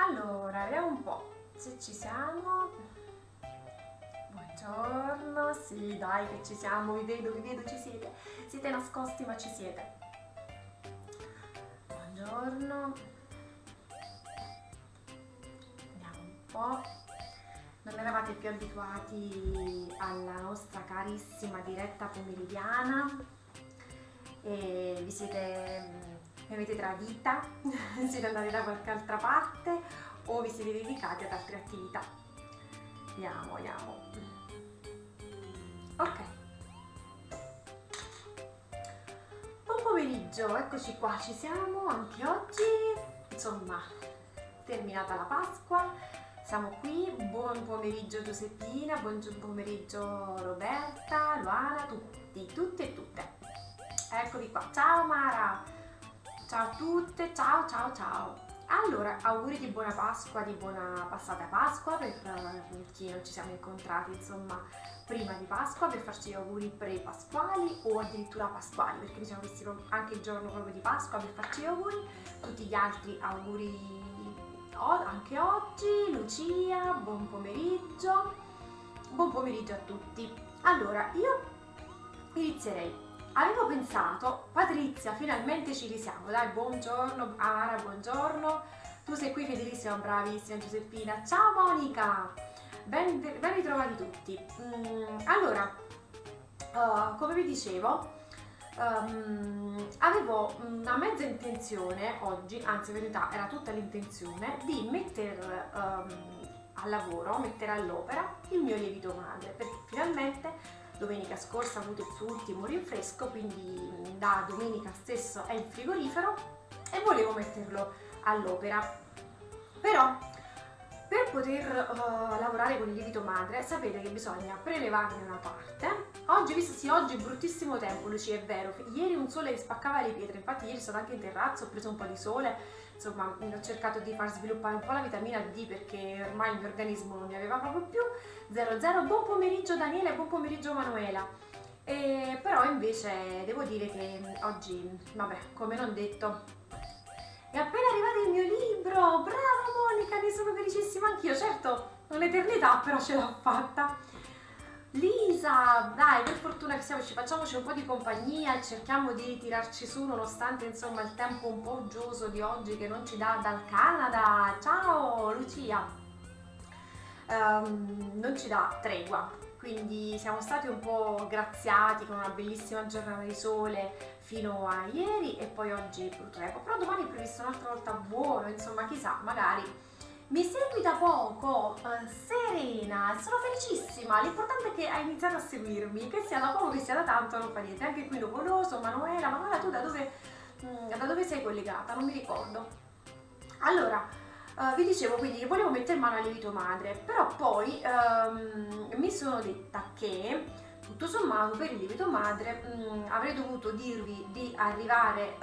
Allora, vediamo un po' se ci siamo. Buongiorno, sì, dai che ci siamo, vi vedo, ci siete. Siete nascosti ma ci siete. Buongiorno. Vediamo un po'. Non eravate più abituati alla nostra carissima diretta pomeridiana e mi avete tradita, siete andati da qualche altra parte o vi siete dedicati ad altre attività. Vediamo. Ok. Buon pomeriggio, eccoci qua, ci siamo anche oggi. Insomma, terminata la Pasqua, siamo qui. Buon pomeriggio Giuseppina, buon pomeriggio Roberta, Luana, tutte e tutte. Eccovi qua. Ciao Mara. Ciao a tutte, ciao. Allora, auguri di buona Pasqua, di buona passata Pasqua per chi non ci siamo incontrati, insomma, prima di Pasqua, per farci gli auguri pre-pasquali o addirittura pasquali, perché ci siamo visti anche il giorno proprio di Pasqua per farci gli auguri. Tutti gli altri auguri anche oggi. Lucia, buon pomeriggio a tutti. Allora, io inizierei. Avevo pensato, Patrizia, finalmente ci risiamo, dai, buongiorno, Ara, buongiorno, tu sei qui fedelissima, bravissima Giuseppina, ciao Monica, ben ritrovati tutti. Allora, come vi dicevo, avevo una mezza intenzione oggi, anzi in verità era tutta l'intenzione, di mettere al lavoro, mettere all'opera il mio lievito madre, perché finalmente domenica scorsa ha avuto il suo ultimo rinfresco, quindi da domenica stesso è in frigorifero e volevo metterlo all'opera. Però per poter lavorare con il lievito madre sapete che bisogna prelevarne una parte. Oggi è bruttissimo tempo, Lucia, è vero, ieri un sole che spaccava le pietre, infatti ieri sono anche in terrazzo, ho preso un po' di sole, insomma ho cercato di far sviluppare un po' la vitamina D perché ormai il mio organismo non ne aveva proprio più. 00. Buon pomeriggio Daniele, buon pomeriggio Manuela. Però invece devo dire che oggi, vabbè, come non detto, è appena arrivato il mio libro, brava Monica, ne sono felicissima anch'io, certo, un'eternità però ce l'ho fatta. Lisa, dai, per fortuna che ci facciamoci un po' di compagnia e cerchiamo di tirarci su nonostante insomma il tempo un po' uggioso di oggi che non ci dà dal Canada. Ciao Lucia, non ci dà tregua, quindi siamo stati un po' graziati con una bellissima giornata di sole fino a ieri e poi oggi purtroppo, però domani è previsto un'altra volta buono, insomma chissà, magari. Mi segui da poco, Serena, sono felicissima, l'importante è che hai iniziato a seguirmi, che sia da poco che sia da tanto non fa niente, anche qui Lopoloso, Manuela, tu da dove sei collegata? Non mi ricordo. Allora, vi dicevo quindi che volevo mettere mano al lievito madre, però poi mi sono detta che tutto sommato per il lievito madre avrei dovuto dirvi di arrivare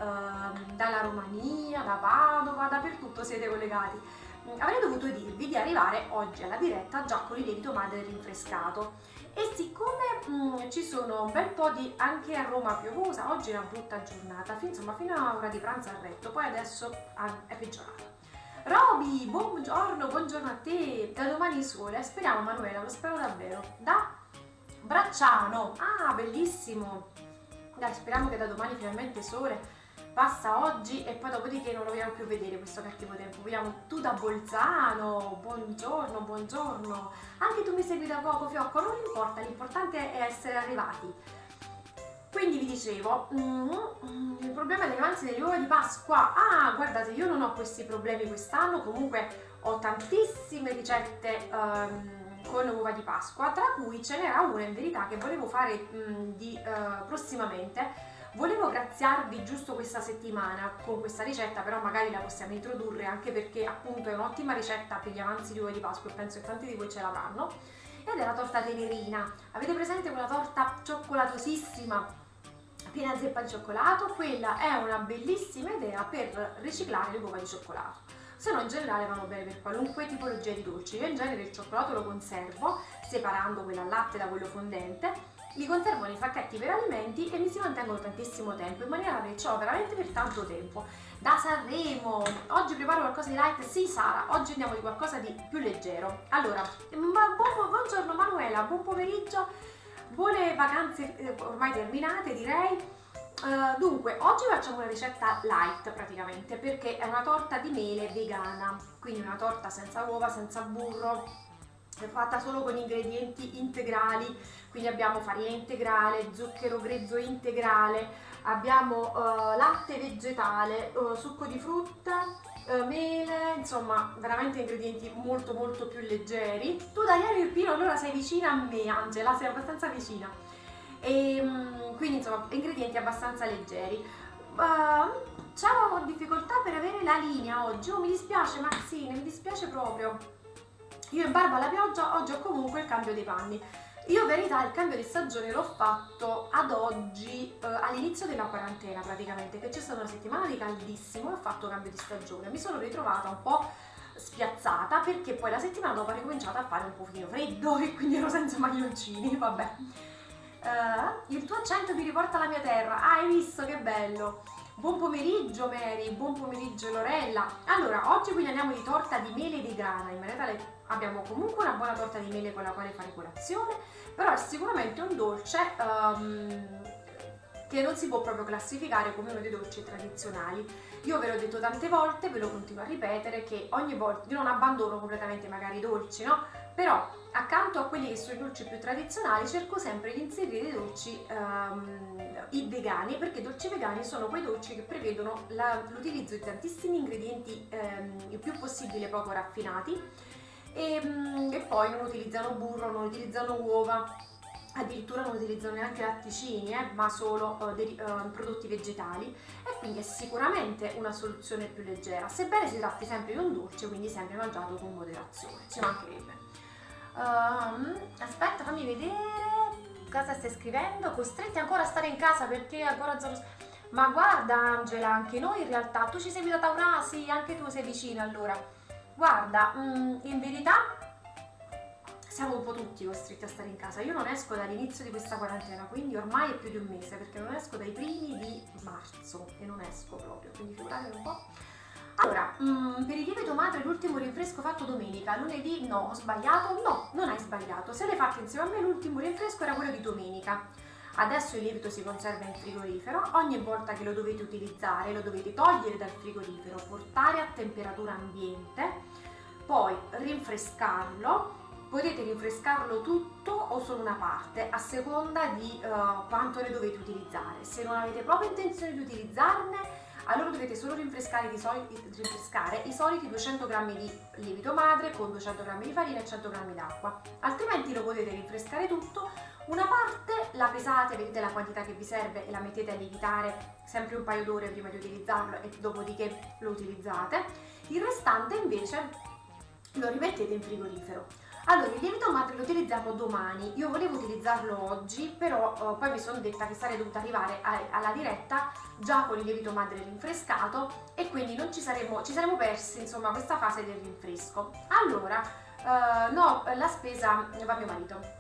dalla Romania, da Padova, dappertutto siete collegati. Avrei dovuto dirvi di arrivare oggi alla diretta già con il lievito madre rinfrescato e siccome ci sono un bel po' di anche a Roma piovosa, oggi è una brutta giornata, insomma fino a ora di pranzo ha retto, poi adesso è peggiorato. Roby, buongiorno a te, da domani sole, speriamo Manuela, lo spero davvero, da Bracciano, ah bellissimo, dai speriamo che da domani finalmente sole, passa oggi e poi dopodiché non lo vogliamo più vedere questo cattivo tempo. Vogliamo tu da Bolzano, buongiorno, anche tu mi segui da poco Fiocco, non importa, l'importante è essere arrivati. Quindi vi dicevo, il problema delle avanzi delle uova di Pasqua, guardate io non ho questi problemi quest'anno, comunque ho tantissime ricette con uova di Pasqua, tra cui ce n'era una in verità che volevo fare prossimamente. Volevo graziarvi giusto questa settimana con questa ricetta, però magari la possiamo introdurre anche perché appunto è un'ottima ricetta per gli avanzi di uova di Pasqua e penso che tanti di voi ce l'avranno. Ed è la torta tenerina. Avete presente quella torta cioccolatosissima, piena zeppa di cioccolato? Quella è una bellissima idea per riciclare le uova di cioccolato. Se no in generale vanno bene per qualunque tipologia di dolci. Io in genere il cioccolato lo conservo separando quello al latte da quello fondente, li conservo nei sacchetti per alimenti e mi si mantengono tantissimo tempo in maniera che ce l'ho veramente per tanto tempo da Sanremo. Oggi preparo qualcosa di light? Sì Sara, oggi andiamo di qualcosa di più leggero. Allora, buongiorno Manuela, buon pomeriggio, buone vacanze ormai terminate direi. Dunque, oggi facciamo una ricetta light praticamente perché è una torta di mele vegana, quindi una torta senza uova, senza burro, è fatta solo con ingredienti integrali, quindi abbiamo farina integrale, zucchero grezzo integrale, abbiamo latte vegetale, succo di frutta, mele, insomma veramente ingredienti molto molto più leggeri. Tu Daniele Irpino allora sei vicina a me Angela, sei abbastanza vicina. E quindi insomma ingredienti abbastanza leggeri. C'ho difficoltà per avere la linea oggi, mi dispiace Maxine, mi dispiace proprio. Io in barba alla pioggia oggi ho comunque il cambio dei panni. Io in verità il cambio di stagione l'ho fatto ad oggi, all'inizio della quarantena praticamente, che c'è stata una settimana di caldissimo e ho fatto cambio di stagione. Mi sono ritrovata un po' spiazzata perché poi la settimana dopo ha ricominciato a fare un pochino freddo e quindi ero senza maglioncini, vabbè. Il tuo accento mi riporta alla mia terra, hai visto che bello? Buon pomeriggio Mary, buon pomeriggio Lorella. Allora, oggi quindi andiamo di torta di mele vegana, in maniera tale abbiamo comunque una buona torta di mele con la quale fare colazione, però è sicuramente un dolce che non si può proprio classificare come uno dei dolci tradizionali. Io ve l'ho detto tante volte, ve lo continuo a ripetere, che ogni volta io non abbandono completamente magari i dolci, no? Però accanto a quelli che sono i dolci più tradizionali cerco sempre di inserire dei dolci i vegani, perché i dolci vegani sono quei dolci che prevedono l'utilizzo di tantissimi ingredienti il più possibile poco raffinati e poi non utilizzano burro, non utilizzano uova, addirittura non utilizzano neanche latticini, ma solo prodotti vegetali, e quindi è sicuramente una soluzione più leggera, sebbene si tratti sempre di un dolce, quindi sempre mangiato con moderazione, ci mancherebbe. Aspetta, fammi vedere cosa stai scrivendo. Costretti ancora a stare in casa perché ancora zero. Ma guarda Angela, anche noi in realtà, tu ci segui da Taurà, sì, anche tu sei vicina allora. Guarda, in verità siamo un po' tutti costretti a stare in casa. Io non esco dall'inizio di questa quarantena, quindi ormai è più di un mese, perché non esco dai primi di marzo e non esco proprio, quindi figuratevi un po'. Allora, per il lievito madre l'ultimo rinfresco fatto domenica, lunedì no, ho sbagliato? No, non hai sbagliato. Se l'hai fatto insieme a me l'ultimo rinfresco era quello di domenica. Adesso il lievito si conserva in frigorifero, ogni volta che lo dovete utilizzare lo dovete togliere dal frigorifero, portare a temperatura ambiente, poi rinfrescarlo. Potete rinfrescarlo tutto o solo una parte, a seconda di quanto ne dovete utilizzare. Se non avete proprio intenzione di utilizzarne, allora dovete solo rinfrescare i soliti 200 g di lievito madre con 200 g di farina e 100 g d'acqua. Altrimenti lo potete rinfrescare tutto. Una parte la pesate, vedete la quantità che vi serve e la mettete a lievitare sempre un paio d'ore prima di utilizzarlo e dopodiché lo utilizzate. Il restante invece lo rimettete in frigorifero. Allora, il lievito madre lo utilizziamo domani. Io volevo utilizzarlo oggi, però poi mi sono detta che sarei dovuta arrivare alla diretta già con il lievito madre rinfrescato e quindi ci saremmo persi insomma questa fase del rinfresco. Allora, no, la spesa va mio marito.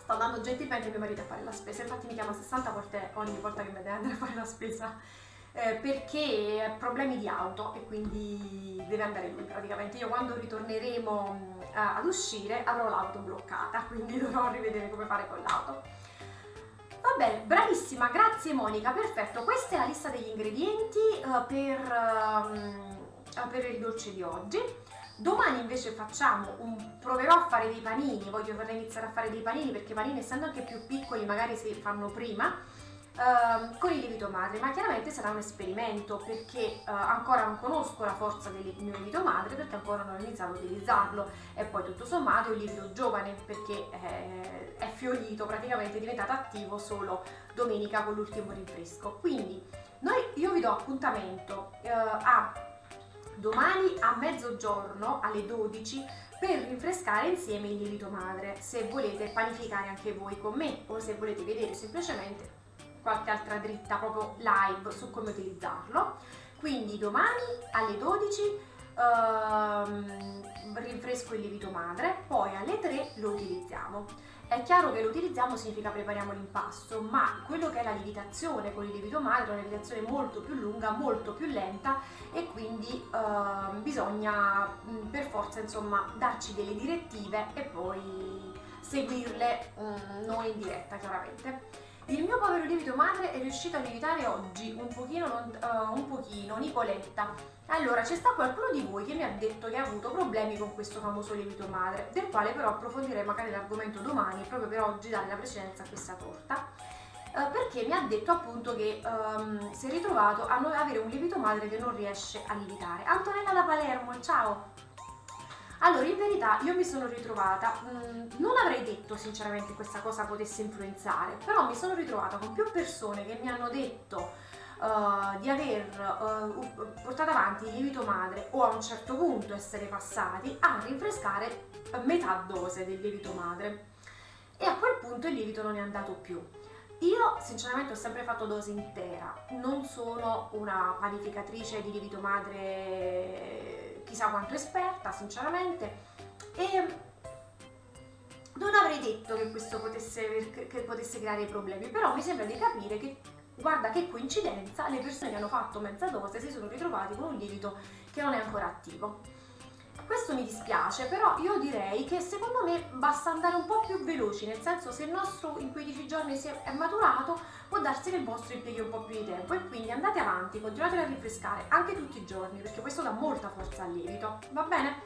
Sto andando gentilmente mio marito a fare la spesa, infatti mi chiama 60 volte ogni volta che mi deve andare a fare la spesa. Perché ha problemi di auto e quindi deve andare lui praticamente. Io quando ritorneremo ad uscire avrò l'auto bloccata, quindi dovrò rivedere come fare con l'auto. Va bene, bravissima, grazie Monica, perfetto. Questa è la lista degli ingredienti per il dolce di oggi. Domani invece proverò a fare dei panini, vorrei iniziare a fare dei panini perché i panini essendo anche più piccoli magari si fanno prima. Con il lievito madre, ma chiaramente sarà un esperimento perché ancora non conosco la forza del mio lievito madre perché ancora non ho iniziato ad utilizzarlo e poi tutto sommato è un lievito giovane perché è fiorito, praticamente è diventato attivo solo domenica con l'ultimo rinfresco. Quindi io vi do appuntamento a domani a mezzogiorno alle 12 per rinfrescare insieme il lievito madre, se volete panificare anche voi con me o se volete vedere semplicemente qualche altra dritta proprio live su come utilizzarlo. Quindi domani alle 12 rinfresco il lievito madre, poi alle 3 lo utilizziamo È chiaro che lo utilizziamo significa prepariamo l'impasto, ma quello che è la lievitazione con il lievito madre è una lievitazione molto più lunga, molto più lenta, e quindi bisogna per forza insomma darci delle direttive e poi seguirle noi in diretta chiaramente. Il mio povero lievito madre è riuscito a lievitare oggi un pochino, Nicoletta. Allora, c'è sta qualcuno di voi che mi ha detto che ha avuto problemi con questo famoso lievito madre, del quale però approfondirei magari l'argomento domani, proprio per oggi dare la precedenza a questa torta, perché mi ha detto appunto che si è ritrovato a non avere un lievito madre che non riesce a lievitare. Antonella da Palermo, ciao! Allora, in verità io mi sono ritrovata, non avrei detto sinceramente che questa cosa potesse influenzare, però mi sono ritrovata con più persone che mi hanno detto di aver portato avanti il lievito madre o a un certo punto essere passati a rinfrescare metà dose del lievito madre, e a quel punto il lievito non è andato più. Io sinceramente ho sempre fatto dose intera, non sono una panificatrice di lievito madre chissà quanto esperta sinceramente, e non avrei detto che questo potesse creare problemi, però mi sembra di capire che, guarda che coincidenza, le persone che hanno fatto mezza dose si sono ritrovati con un lievito che non è ancora attivo. Questo mi dispiace, però io direi che secondo me basta andare un po' più veloci, nel senso, se il nostro in 15 giorni è maturato, può darsi che il vostro impieghi un po' più di tempo, e quindi andate avanti, continuate a rinfrescare anche tutti i giorni, perché questo dà molta forza al lievito, va bene?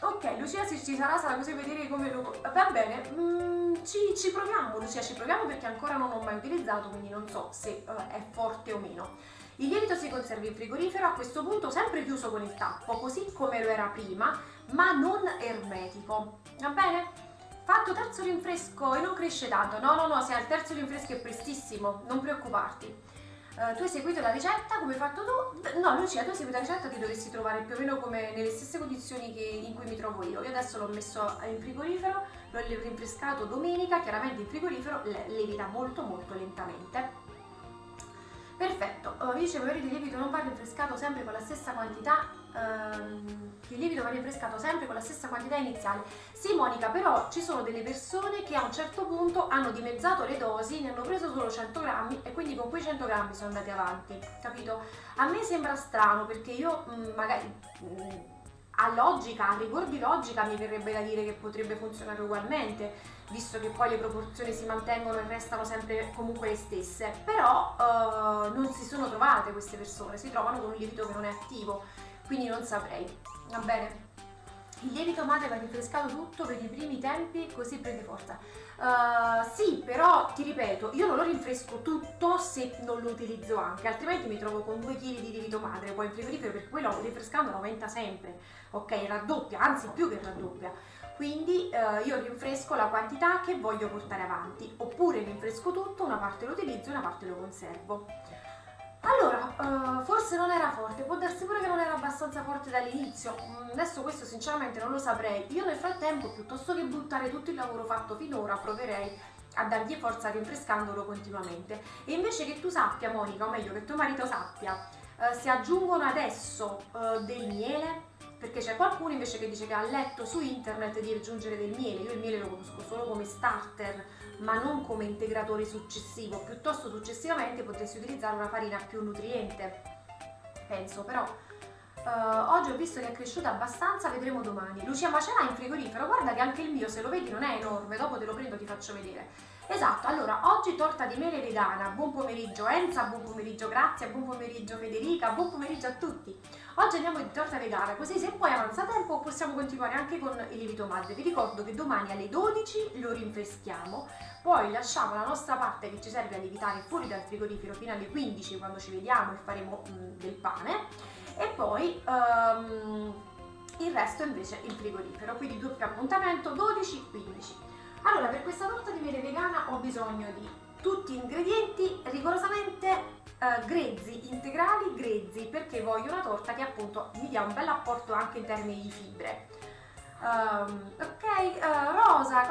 Ok, Lucia, se ci sarà così vedere come lo... Va bene, ci proviamo Lucia, ci proviamo, perché ancora non ho mai utilizzato, quindi non so se è forte o meno. Il lievito si conserva in frigorifero, a questo punto sempre chiuso con il tappo, così come lo era prima, ma non ermetico, va bene? Fatto terzo rinfresco e non cresce tanto, no, se al terzo rinfresco è prestissimo, non preoccuparti. Tu hai seguito la ricetta come hai fatto tu? No Lucia, tu hai seguito la ricetta, ti dovresti trovare più o meno come nelle stesse condizioni in cui mi trovo io. Io adesso l'ho messo in frigorifero, l'ho rinfrescato domenica, chiaramente in frigorifero lievita molto molto lentamente. Perfetto, dice che il lievito non va rinfrescato sempre con la stessa quantità, il lievito va rinfrescato sempre con la stessa quantità iniziale. Sì Monica, però ci sono delle persone che a un certo punto hanno dimezzato le dosi, ne hanno preso solo 100 grammi e quindi con quei 100 grammi sono andati avanti, capito? A me sembra strano, perché io magari a logica, a rigor di logica mi verrebbe da dire che potrebbe funzionare ugualmente, visto che poi le proporzioni si mantengono e restano sempre comunque le stesse, però non si sono trovate queste persone, si trovano con un lievito che non è attivo, quindi non saprei, va bene? Il lievito madre va rinfrescato tutto per i primi tempi, così prende forza. Sì, però ti ripeto, io non lo rinfresco tutto se non lo utilizzo anche, altrimenti mi trovo con 2 kg di lievito madre poi in frigorifero, perché poi rinfrescando aumenta sempre, ok? Raddoppia, anzi più che raddoppia. Quindi io rinfresco la quantità che voglio portare avanti, oppure rinfresco tutto, una parte lo utilizzo e una parte lo conservo. Allora, forse non era forte, può darsi pure che non era abbastanza forte dall'inizio, adesso questo sinceramente non lo saprei. Io nel frattempo, piuttosto che buttare tutto il lavoro fatto finora, proverei a dargli forza rinfrescandolo continuamente. E invece che tu sappia Monica, o meglio che tuo marito sappia, si aggiungono adesso del miele, perché c'è qualcuno invece che dice che ha letto su internet di aggiungere del miele. Io il miele lo conosco solo come starter, ma non come integratore successivo, piuttosto successivamente potresti utilizzare una farina più nutriente, penso, però oggi ho visto che è cresciuta abbastanza, vedremo domani. Lucia, ma ce l'hai in frigorifero? Guarda che anche il mio, se lo vedi, non è enorme, dopo te lo prendo e ti faccio vedere. Esatto, allora, oggi torta di mele vegana, buon pomeriggio Enza, buon pomeriggio Grazia, buon pomeriggio Federica, buon pomeriggio a tutti. Oggi andiamo di torta vegana, così se poi avanza tempo possiamo continuare anche con il lievito madre. Vi ricordo che domani alle 12 lo rinfreschiamo, poi lasciamo la nostra parte che ci serve a lievitare fuori dal frigorifero fino alle 15 quando ci vediamo e faremo del pane, e poi il resto invece in frigorifero, quindi doppio appuntamento 12-15. Allora, per questa torta di mele vegana ho bisogno di tutti ingredienti rigorosamente grezzi, integrali grezzi, perché voglio una torta che appunto mi dia un bel apporto anche in termini di fibre. Rosa,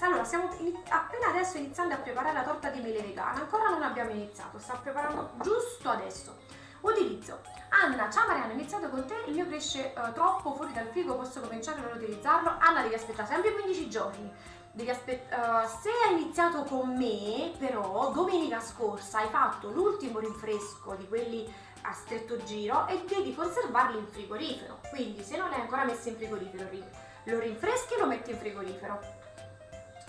allora stiamo appena adesso iniziando a preparare la torta di mele vegana, ancora non abbiamo iniziato, sto preparando giusto adesso. Utilizzo. Anna, ciao Mariana, ho iniziato con te, il mio cresce troppo fuori dal frigo, posso cominciare a non utilizzarlo? Anna, devi aspettare sempre 15 giorni. se hai iniziato con me, però domenica scorsa hai fatto l'ultimo rinfresco di quelli a stretto giro e devi conservarli in frigorifero. Quindi se non l'hai ancora messo in frigorifero, lo rinfreschi e lo metti in frigorifero.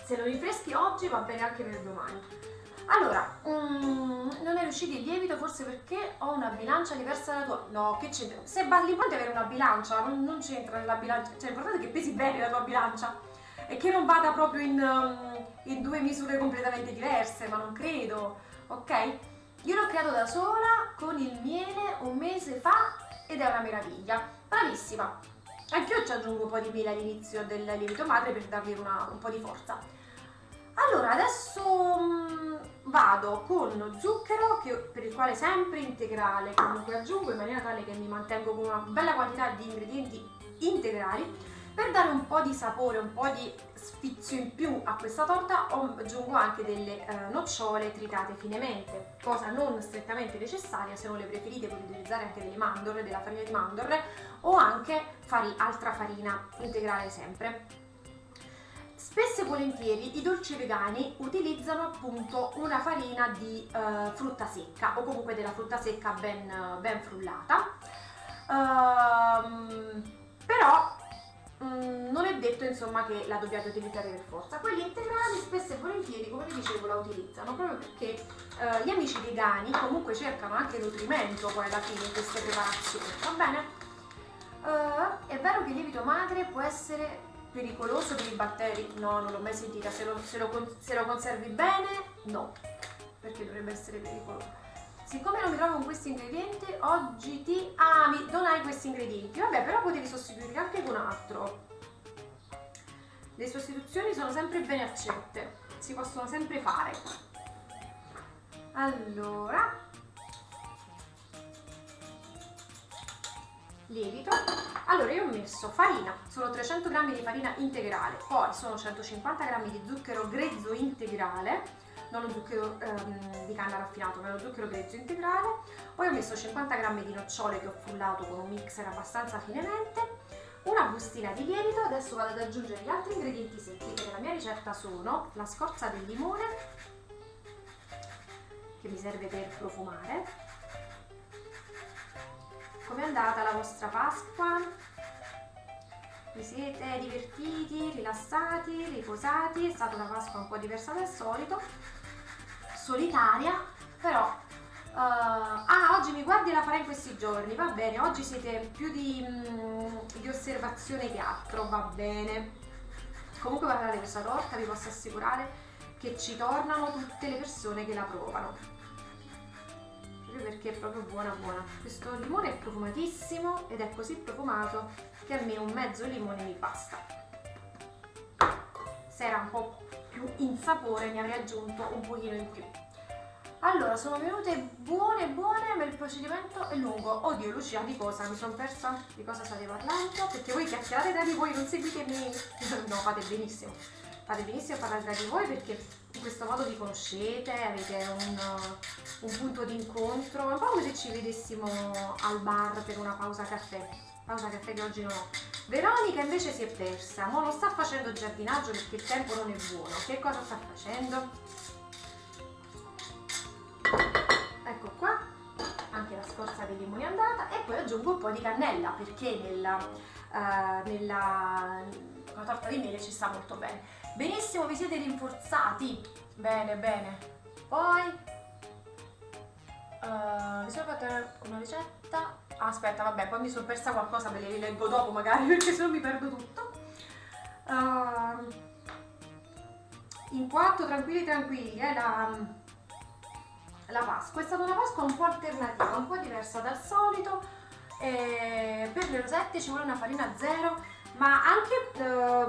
Se lo rinfreschi oggi va bene anche per domani. Allora, non è riuscito il lievito forse perché ho una bilancia diversa dalla tua? No, che c'entra? Se l'importante è avere una bilancia, non c'entra nella bilancia, cioè l'importante è che pesi bene la tua bilancia e che non vada proprio in due misure completamente diverse, ma non credo, ok? Io l'ho creato da sola con il miele un mese fa ed è una meraviglia, bravissima. Anche io ci aggiungo un po' di miele all'inizio del lievito madre per dargli un po' di forza. Allora, adesso vado con zucchero, per il quale sempre integrale, comunque aggiungo in maniera tale che mi mantengo con una bella quantità di ingredienti integrali. Per dare un po' di sapore, un po' di sfizio in più a questa torta aggiungo anche delle nocciole tritate finemente, cosa non strettamente necessaria. Se non le preferite potete utilizzare anche delle mandorle, della farina di mandorle o anche altra farina integrale sempre. Spesso e volentieri i dolci vegani utilizzano appunto una farina di frutta secca o comunque della frutta secca ben frullata, però non è detto insomma che la dobbiate utilizzare per forza. Quelli integrali spesso e volentieri, come vi dicevo, la utilizzano proprio perché gli amici vegani comunque cercano anche nutrimento poi alla fine in queste preparazioni, va bene? È vero che il lievito madre può essere pericoloso per i batteri? No, non l'ho mai sentita. Se lo conservi bene, no, perché dovrebbe essere pericoloso. Siccome non mi trovo con questi ingredienti, oggi non hai questi ingredienti. Vabbè, però potevi sostituirli anche con altro. Le sostituzioni sono sempre bene accette, si possono sempre fare. Allora, lievito. Allora, io ho messo farina, sono 300 g di farina integrale, poi sono 150 g di zucchero grezzo integrale, non lo zucchero di canna raffinato, ma lo zucchero grezzo integrale. Poi ho messo 50 g di nocciole che ho frullato con un mixer abbastanza finemente, una bustina di lievito. Adesso vado ad aggiungere gli altri ingredienti secchi che nella mia ricetta sono la scorza del limone, che mi serve per profumare. Com'è andata la vostra Pasqua? Vi siete divertiti, rilassati, riposati? È stata una Pasqua un po' diversa dal solito, solitaria, però oggi mi guardi e la farai in questi giorni, va bene. Oggi siete più di osservazione che altro, va bene. Comunque guardate questa torta, vi posso assicurare che ci tornano tutte le persone che la provano, perché è proprio buona. Questo limone è profumatissimo ed è così profumato che a me un mezzo limone mi basta. Se era un po' più in sapore ne avrei aggiunto un pochino in più. Allora, sono venute buone, ma il procedimento è lungo. Oddio, Lucia, di cosa? Mi sono persa? Di cosa state parlando? Perché voi chiacchierate tra di voi, non seguitemi. No, fate benissimo a parlare tra di voi, perché in questo modo vi conoscete, avete un punto di incontro. È un po' come se ci vedessimo al bar per una pausa caffè che oggi non ho. Veronica invece si è persa, non sta facendo giardinaggio perché il tempo non è buono. Che cosa sta facendo? Ecco qua, anche la scorza dei limoni è andata, e poi aggiungo un po' di cannella perché nella torta di mele ci sta molto bene. Benissimo, vi siete rinforzati, bene. Poi mi sono fatta una ricetta, aspetta, vabbè, poi mi sono persa qualcosa, ve le rileggo dopo magari perché se no mi perdo tutto. In quattro, tranquilli, la Pasqua è stata una Pasqua un po' alternativa, un po' diversa dal solito. Per le rosette ci vuole una farina zero, ma anche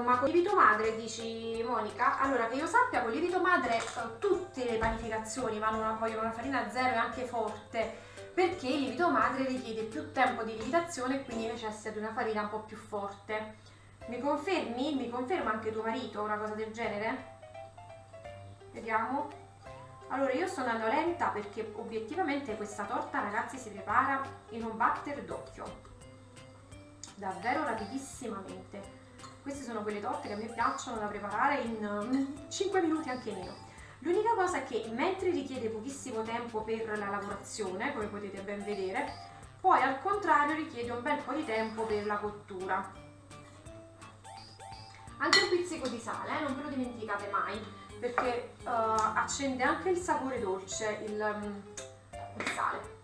ma con lievito madre, dici Monica? Allora, che io sappia, con lievito madre tutte le panificazioni vogliono una farina zero e anche forte, perché il lievito madre richiede più tempo di lievitazione e quindi necessita di una farina un po' più forte. Mi confermi? Mi conferma anche tuo marito una cosa del genere? Vediamo. Allora, io sto andando lenta perché obiettivamente questa torta, ragazzi, si prepara in un batter d'occhio, davvero rapidissimamente, Queste sono quelle torte che a me piacciono da preparare in 5 minuti, anche meno. L'unica cosa è che mentre richiede pochissimo tempo per la lavorazione, come potete ben vedere, poi al contrario richiede un bel po' di tempo per la cottura. Anche un pizzico di sale, non ve lo dimenticate mai, perché accende anche il sapore dolce, il sale.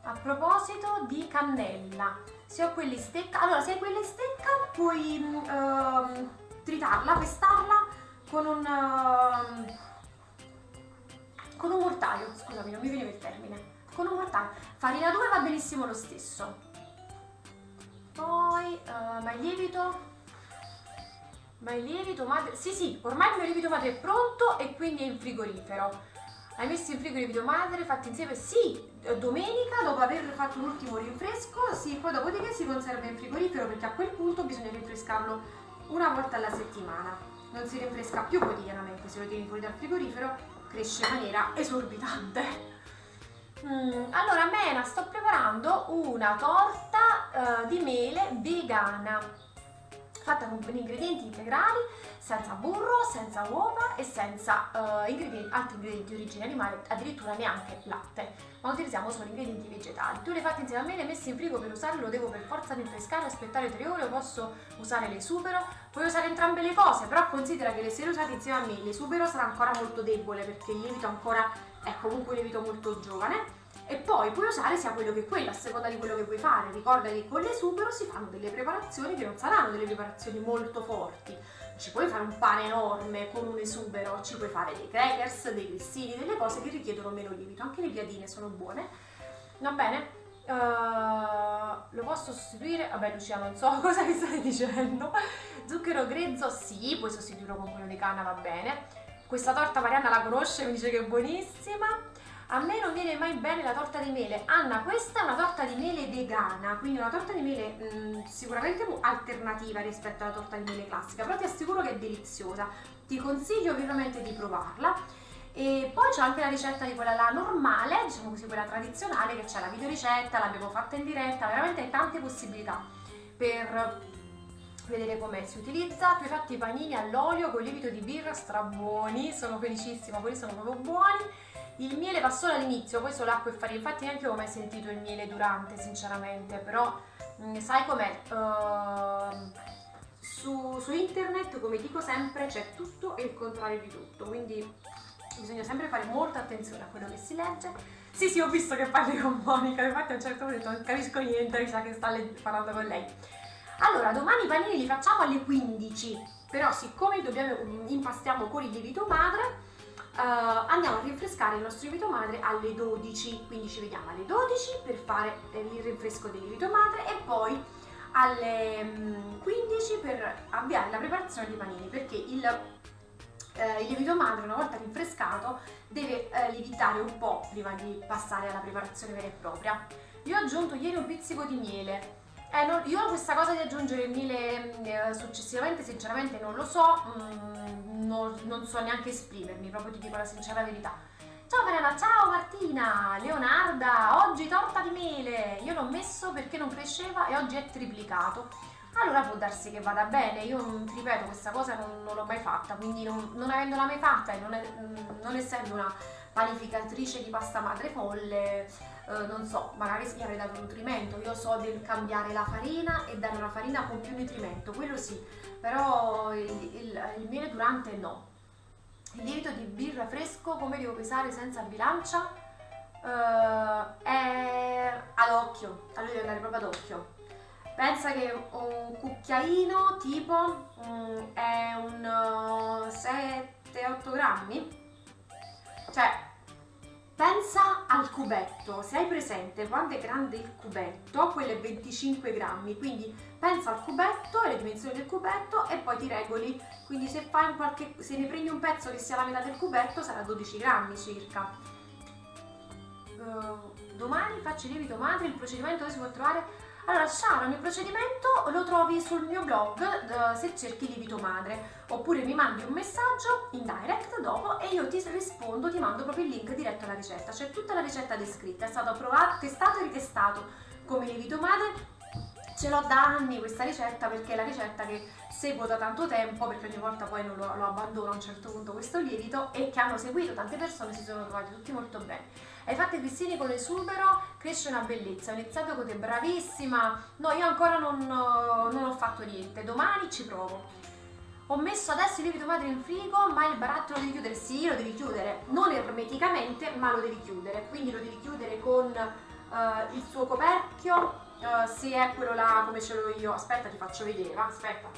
A proposito di cannella, se ho quelli stecca, allora se hai quelle stecca puoi tritarla, pestarla con un mortaio, scusami, non mi veniva il termine, con un mortaio. Farina 2 va benissimo lo stesso. Poi mai lievito madre, sì, ormai il mio lievito madre è pronto e quindi è in frigorifero. Hai messo in frigo il lievito madre fatti insieme? Sì, domenica dopo aver fatto un ultimo rinfresco, sì, poi dopodiché si conserva in frigorifero, perché a quel punto bisogna rinfrescarlo una volta alla settimana. Non si rinfresca più quotidianamente, se lo tieni fuori dal frigorifero cresce in maniera esorbitante. Allora, Mena, sto preparando una torta di mele vegana, fatta con ingredienti integrali, senza burro, senza uova e senza altri ingredienti di origine animale, addirittura neanche latte, ma utilizziamo solo ingredienti vegetali. Tu le hai fatte insieme a me, le hai messe in frigo per usarle, lo devo per forza rinfrescare, aspettare 3 ore, o posso usare le Supero? Puoi usare entrambe le cose, però considera che se le usate insieme a me, le Supero sarà ancora molto debole, perché il lievito ancora è comunque un lievito molto giovane. E poi puoi usare sia quello che quello, a seconda di quello che vuoi fare. Ricorda che con le Supero si fanno delle preparazioni che non saranno delle preparazioni molto forti. Ci puoi fare un pane enorme con un esubero, ci puoi fare dei crackers, dei grissini, delle cose che richiedono meno lievito. Anche le piadine sono buone, va bene? Lo posso sostituire? Vabbè, Lucia, non so cosa mi stai dicendo. Zucchero grezzo, sì, puoi sostituirlo con quello di canna, va bene. Questa torta Marianna la conosce, mi dice che è buonissima. A me non viene mai bene la torta di mele. Anna, questa è una torta di mele vegana, quindi una torta di mele sicuramente alternativa rispetto alla torta di mele classica, però ti assicuro che è deliziosa. Ti consiglio vivamente di provarla. E poi c'è anche la ricetta di quella là normale, diciamo così, quella tradizionale, che c'è la videoricetta, l'abbiamo fatta in diretta, veramente hai tante possibilità per vedere come si utilizza. Tu hai fatto i panini all'olio con lievito di birra, strabuoni, sono felicissima, quelli sono proprio buoni. Il miele va solo all'inizio, poi solo acqua e farina. Infatti neanche io ho mai sentito il miele durante, sinceramente, però sai com'è? Su internet, come dico sempre, c'è tutto e il contrario di tutto, quindi bisogna sempre fare molta attenzione a quello che si legge. Sì, ho visto che parli con Monica, infatti a un certo punto non capisco niente, mi sa che sta parlando con lei. Allora, domani i panini li facciamo alle 15, però siccome impastiamo con il lievito madre, andiamo a rinfrescare il nostro lievito madre alle 12, quindi ci vediamo alle 12 per fare il rinfresco del lievito madre e poi alle 15 per avviare la preparazione dei panini, perché il lievito madre, una volta rinfrescato, deve lievitare un po' prima di passare alla preparazione vera e propria. Io ho aggiunto ieri un pizzico di miele. Io questa cosa di aggiungere il miele successivamente sinceramente non lo so, non so neanche esprimermi, proprio ti dico la sincera verità. Ciao Mariana, ciao Martina, Leonarda, oggi torta di mele, io l'ho messo perché non cresceva e oggi è triplicato. Allora può darsi che vada bene, io ti ripeto, questa cosa non l'ho mai fatta, quindi non avendola mai fatta e non essendo una panificatrice di pasta madre folle, non so, magari gli avrei dato nutrimento. Io so del cambiare la farina e dare una farina con più nutrimento, quello sì, però il miele durante no. Il lievito di birra fresco, come devo pesare senza bilancia? È ad occhio, allora deve andare proprio ad occhio. Pensa che un cucchiaino tipo è un 7-8 grammi, cioè pensa al cubetto, se hai presente quanto è grande il cubetto, quello è 25 grammi, quindi pensa al cubetto e le dimensioni del cubetto e poi ti regoli, quindi se ne prendi un pezzo che sia la metà del cubetto sarà 12 grammi circa. Domani faccio il lievito madre, il procedimento dove si può trovare? Allora Sharon, il procedimento lo trovi sul mio blog se cerchi lievito madre, oppure mi mandi un messaggio in direct dopo e io ti rispondo, ti mando proprio il link diretto alla ricetta, c'è tutta la ricetta descritta, è stato provato, testato e ritestato come lievito madre Ce l'ho da anni questa ricetta, perché è la ricetta che seguo da tanto tempo, perché ogni volta poi non lo abbandono a un certo punto questo lievito, e che hanno seguito tante persone, si sono trovati tutti molto bene. Hai fatto i cristini con l'esubero, cresce una bellezza, ho iniziato con te, bravissima. No, io ancora non ho fatto niente, domani ci provo. Ho messo adesso il lievito madre in frigo, ma il barattolo lo devi chiudere? Sì, lo devi chiudere, non ermeticamente, ma lo devi chiudere, quindi lo devi chiudere con il suo coperchio, se è quello là come ce l'ho io. Aspetta, ti faccio vedere, va? Aspetta.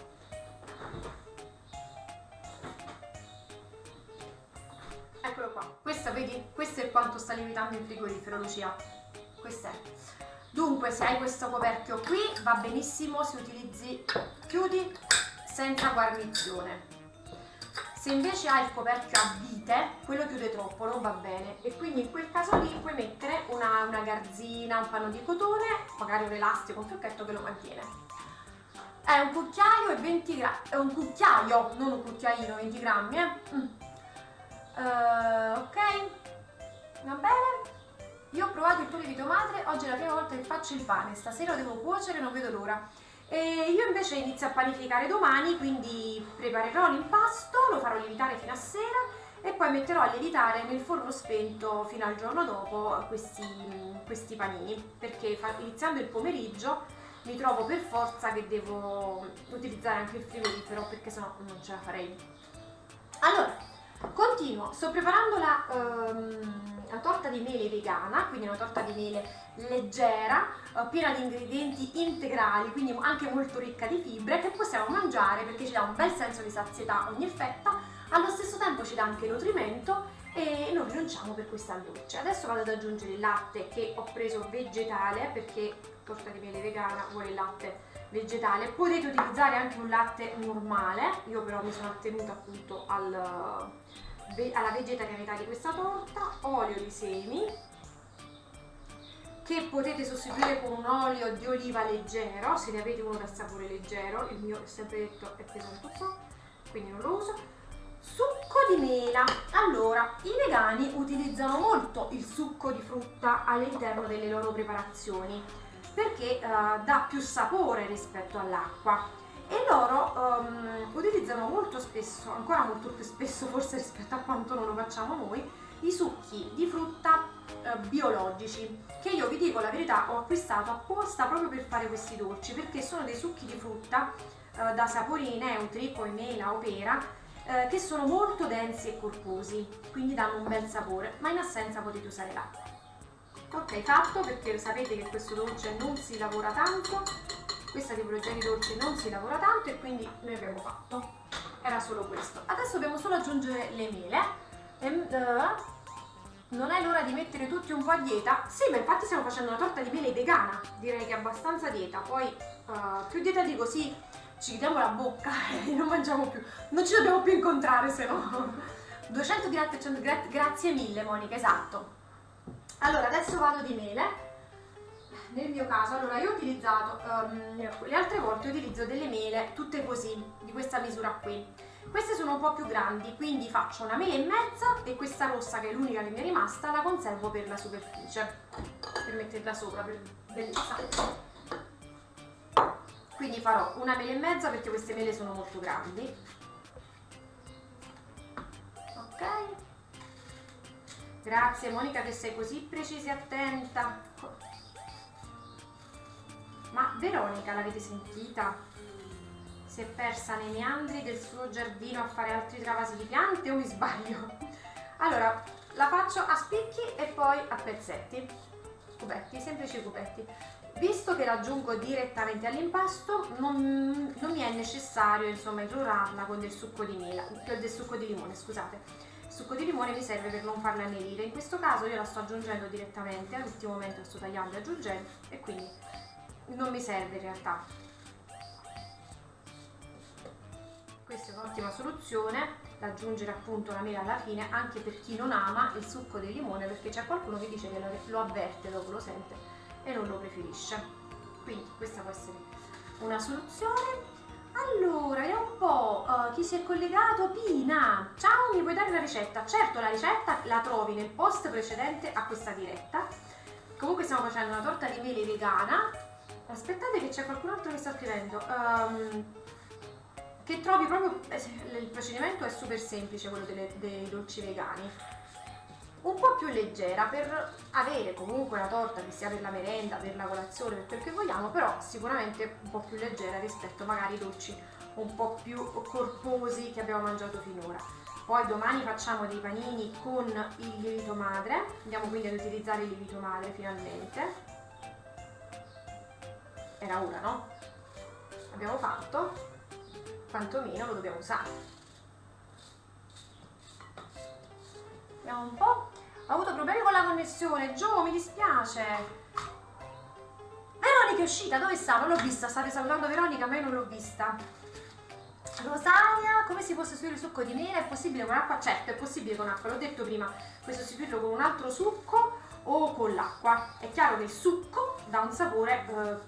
Eccolo qua, questo vedi? Questo è quanto sta lievitando in frigorifero, Lucia. Questo è. Dunque, se hai questo coperchio qui va benissimo, se utilizzi, chiudi senza guarnizione. Se invece hai il coperchio a vite, quello chiude troppo, non va bene, e quindi in quel caso lì puoi mettere una garzina, un panno di cotone, magari un elastico, un fiocchetto che lo mantiene. È un cucchiaio e 20 grammi, è un cucchiaio, non un cucchiaino, 20 grammi, ok, va bene. Io ho provato il tuo lievito madre, oggi è la prima volta che faccio il pane, stasera lo devo cuocere, non vedo l'ora. E io invece inizio a panificare domani, quindi preparerò l'impasto, lo farò lievitare fino a sera e poi metterò a lievitare nel forno spento fino al giorno dopo questi panini, perché iniziando il pomeriggio mi trovo per forza che devo utilizzare anche il frigorifero, perché sennò non ce la farei. Allora, continuo, sto preparando la torta di mele vegana, quindi una torta di mele leggera, piena di ingredienti integrali, quindi anche molto ricca di fibre, che possiamo mangiare perché ci dà un bel senso di sazietà ogni fetta, allo stesso tempo ci dà anche nutrimento e non rinunciamo per questa al dolce. Adesso vado ad aggiungere il latte che ho preso vegetale, perché torta di mele vegana vuole il latte vegetale. Potete utilizzare anche un latte normale, io però mi sono attenuta appunto alla vegetarianità di questa torta. Olio di semi, che potete sostituire con un olio di oliva leggero, se ne avete uno dal sapore leggero, il mio, ho sempre detto, è pesantuccio, quindi non lo uso. Succo di mela. Allora, i vegani utilizzano molto il succo di frutta all'interno delle loro preparazioni, perché dà più sapore rispetto all'acqua, e loro utilizzano molto spesso, ancora molto più spesso forse rispetto a quanto non lo facciamo noi, i succhi di frutta biologici, che io vi dico la verità ho acquistato apposta proprio per fare questi dolci, perché sono dei succhi di frutta da sapori neutri come mela o pera, che sono molto densi e corposi, quindi danno un bel sapore, ma in assenza potete usare l'acqua. Ok, fatto, perché sapete che questo dolce non si lavora tanto, questa tipologia di dolce non si lavora tanto, e quindi noi abbiamo fatto, era solo questo. Adesso dobbiamo solo aggiungere le mele. Non è l'ora di mettere tutti un po' a dieta? Sì, ma infatti stiamo facendo una torta di mele vegana, direi che è abbastanza dieta, poi più dieta di così ci chiudiamo la bocca e non mangiamo più, non ci dobbiamo più incontrare, se no. 200 di latte, 100 grazie mille Monica, esatto. Allora, adesso vado di mele. Nel mio caso, allora, io ho utilizzato, le altre volte utilizzo delle mele tutte così, di questa misura qui. Queste sono un po' più grandi, quindi faccio una mela e mezza, e questa rossa, che è l'unica che mi è rimasta, la conservo per la superficie, per metterla sopra, per bellezza. Quindi farò una mela e mezza, perché queste mele sono molto grandi. Ok. Grazie Monica che sei così precisa e attenta. Ma Veronica l'avete sentita? Si è persa nei meandri del suo giardino a fare altri travasi di piante, o mi sbaglio? Allora, la faccio a spicchi e poi a pezzetti, cubetti, semplici cubetti. Visto che l'aggiungo direttamente all'impasto, non mi è necessario, insomma, idrorarla con del succo di mela, del succo di limone, scusate. Il succo di limone mi serve per non farla annerire. In questo caso io la sto aggiungendo direttamente, all'ultimo momento sto tagliando e aggiungendo, e quindi non mi serve in realtà. Questa è un'ottima soluzione da aggiungere appunto la mela alla fine, anche per chi non ama il succo di limone, perché c'è qualcuno che dice che lo avverte dopo, lo sente e non lo preferisce. Quindi questa può essere una soluzione. Allora, è un po' chi si è collegato. Pina, ciao, mi puoi dare la ricetta? Certo, la ricetta la trovi nel post precedente a questa diretta. Comunque stiamo facendo una torta di mele vegana, Aspettate che c'è qualcun altro che sta scrivendo. Che trovi proprio... il procedimento è super semplice, quello dei dolci vegani. Un po' più leggera per avere comunque una torta che sia per la merenda, per la colazione, per quel che vogliamo, però sicuramente un po' più leggera rispetto magari ai dolci un po' più corposi che abbiamo mangiato finora. Poi domani facciamo dei panini con il lievito madre, andiamo quindi ad utilizzare il lievito madre finalmente. Era ora, no? Abbiamo fatto, quantomeno lo dobbiamo usare. Vediamo un po'. Ho avuto problemi con la connessione. Gio, mi dispiace. Veronica è uscita, dove sta? Non l'ho vista. State salutando Veronica, ma io non l'ho vista. Rosaria, come si può sostituire il succo di mela? È possibile con acqua? Certo, è possibile con acqua, l'ho detto prima. Puoi sostituirlo con un altro succo o con l'acqua. È chiaro che il succo dà un sapore,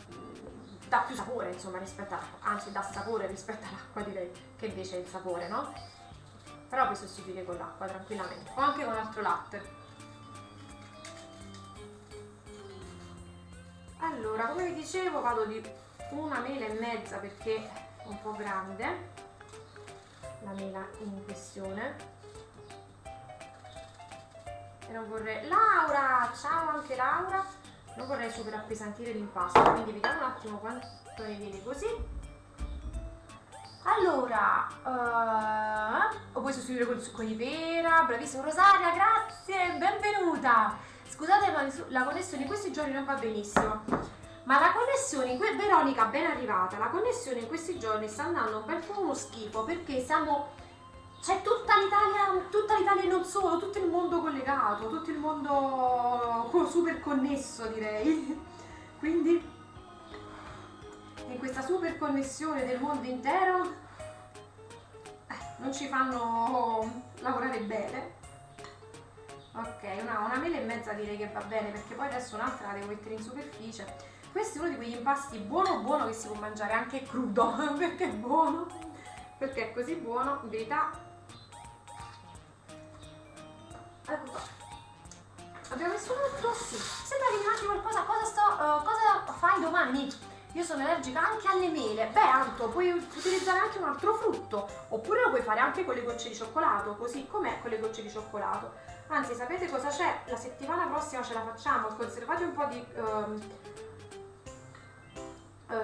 dà più sapore insomma rispetto all'acqua, anzi dà sapore rispetto all'acqua direi, che invece è il sapore, no? Però puoi sostituire con l'acqua tranquillamente, o anche con altro latte. Allora, come vi dicevo, vado di 1,5 mele perché è un po' grande la mela in questione e non vorrei... Laura! Ciao anche Laura! Non vorrei super appesantire l'impasto, quindi vediamo un attimo quanto ne viene così. Allora, o puoi sostituire col succo di pera, bravissimo Rosaria, grazie, benvenuta! Scusate ma la connessione in questi giorni non va benissimo, ma la connessione, Veronica ben arrivata, la connessione in questi giorni sta andando un bel po' uno schifo perché c'è tutta l'Italia e non solo, tutto il mondo collegato, tutto il mondo super connesso direi, quindi in questa super connessione del mondo intero non ci fanno lavorare bene. Ok, 1,5 mele direi che va bene perché poi adesso un'altra la devo mettere in superficie. Questo è uno di quegli impasti buono che si può mangiare anche crudo perché è buono, perché è così buono in verità. Ecco qua, abbiamo messo tutto, sì. Sembra che mi manchi qualcosa. Cosa fai domani? Io sono allergica anche alle mele. Beh, Anto, puoi utilizzare anche un altro frutto, oppure lo puoi fare anche con le gocce di cioccolato, così com'è con le gocce di cioccolato. Anzi, sapete cosa c'è? La settimana prossima ce la facciamo, conservate un po' di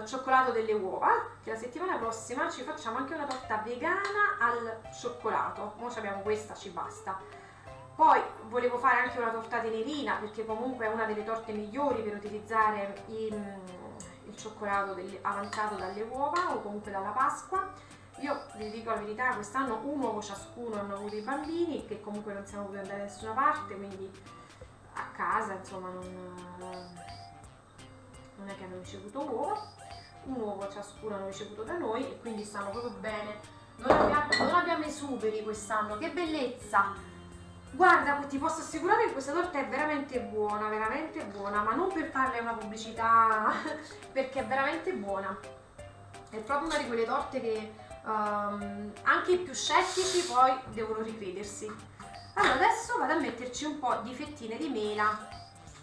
cioccolato delle uova, che la settimana prossima ci facciamo anche una torta vegana al cioccolato. Ora abbiamo questa, ci basta. Poi volevo fare anche una torta tenerina, perché comunque è una delle torte migliori per utilizzare il cioccolato avanzato dalle uova o comunque dalla Pasqua. Io vi dico la verità, quest'anno un uovo ciascuno hanno avuto i bambini, che comunque non siamo potuti andare da nessuna parte, quindi a casa insomma non è che hanno ricevuto uova, un uovo ciascuno hanno ricevuto da noi e quindi stanno proprio bene. Non abbiamo esuberi quest'anno, che bellezza! Guarda, ti posso assicurare che questa torta è veramente buona, ma non per farle una pubblicità, perché è veramente buona. È proprio una di quelle torte che anche i più scettici poi devono ricredersi. Allora, adesso vado a metterci un po' di fettine di mela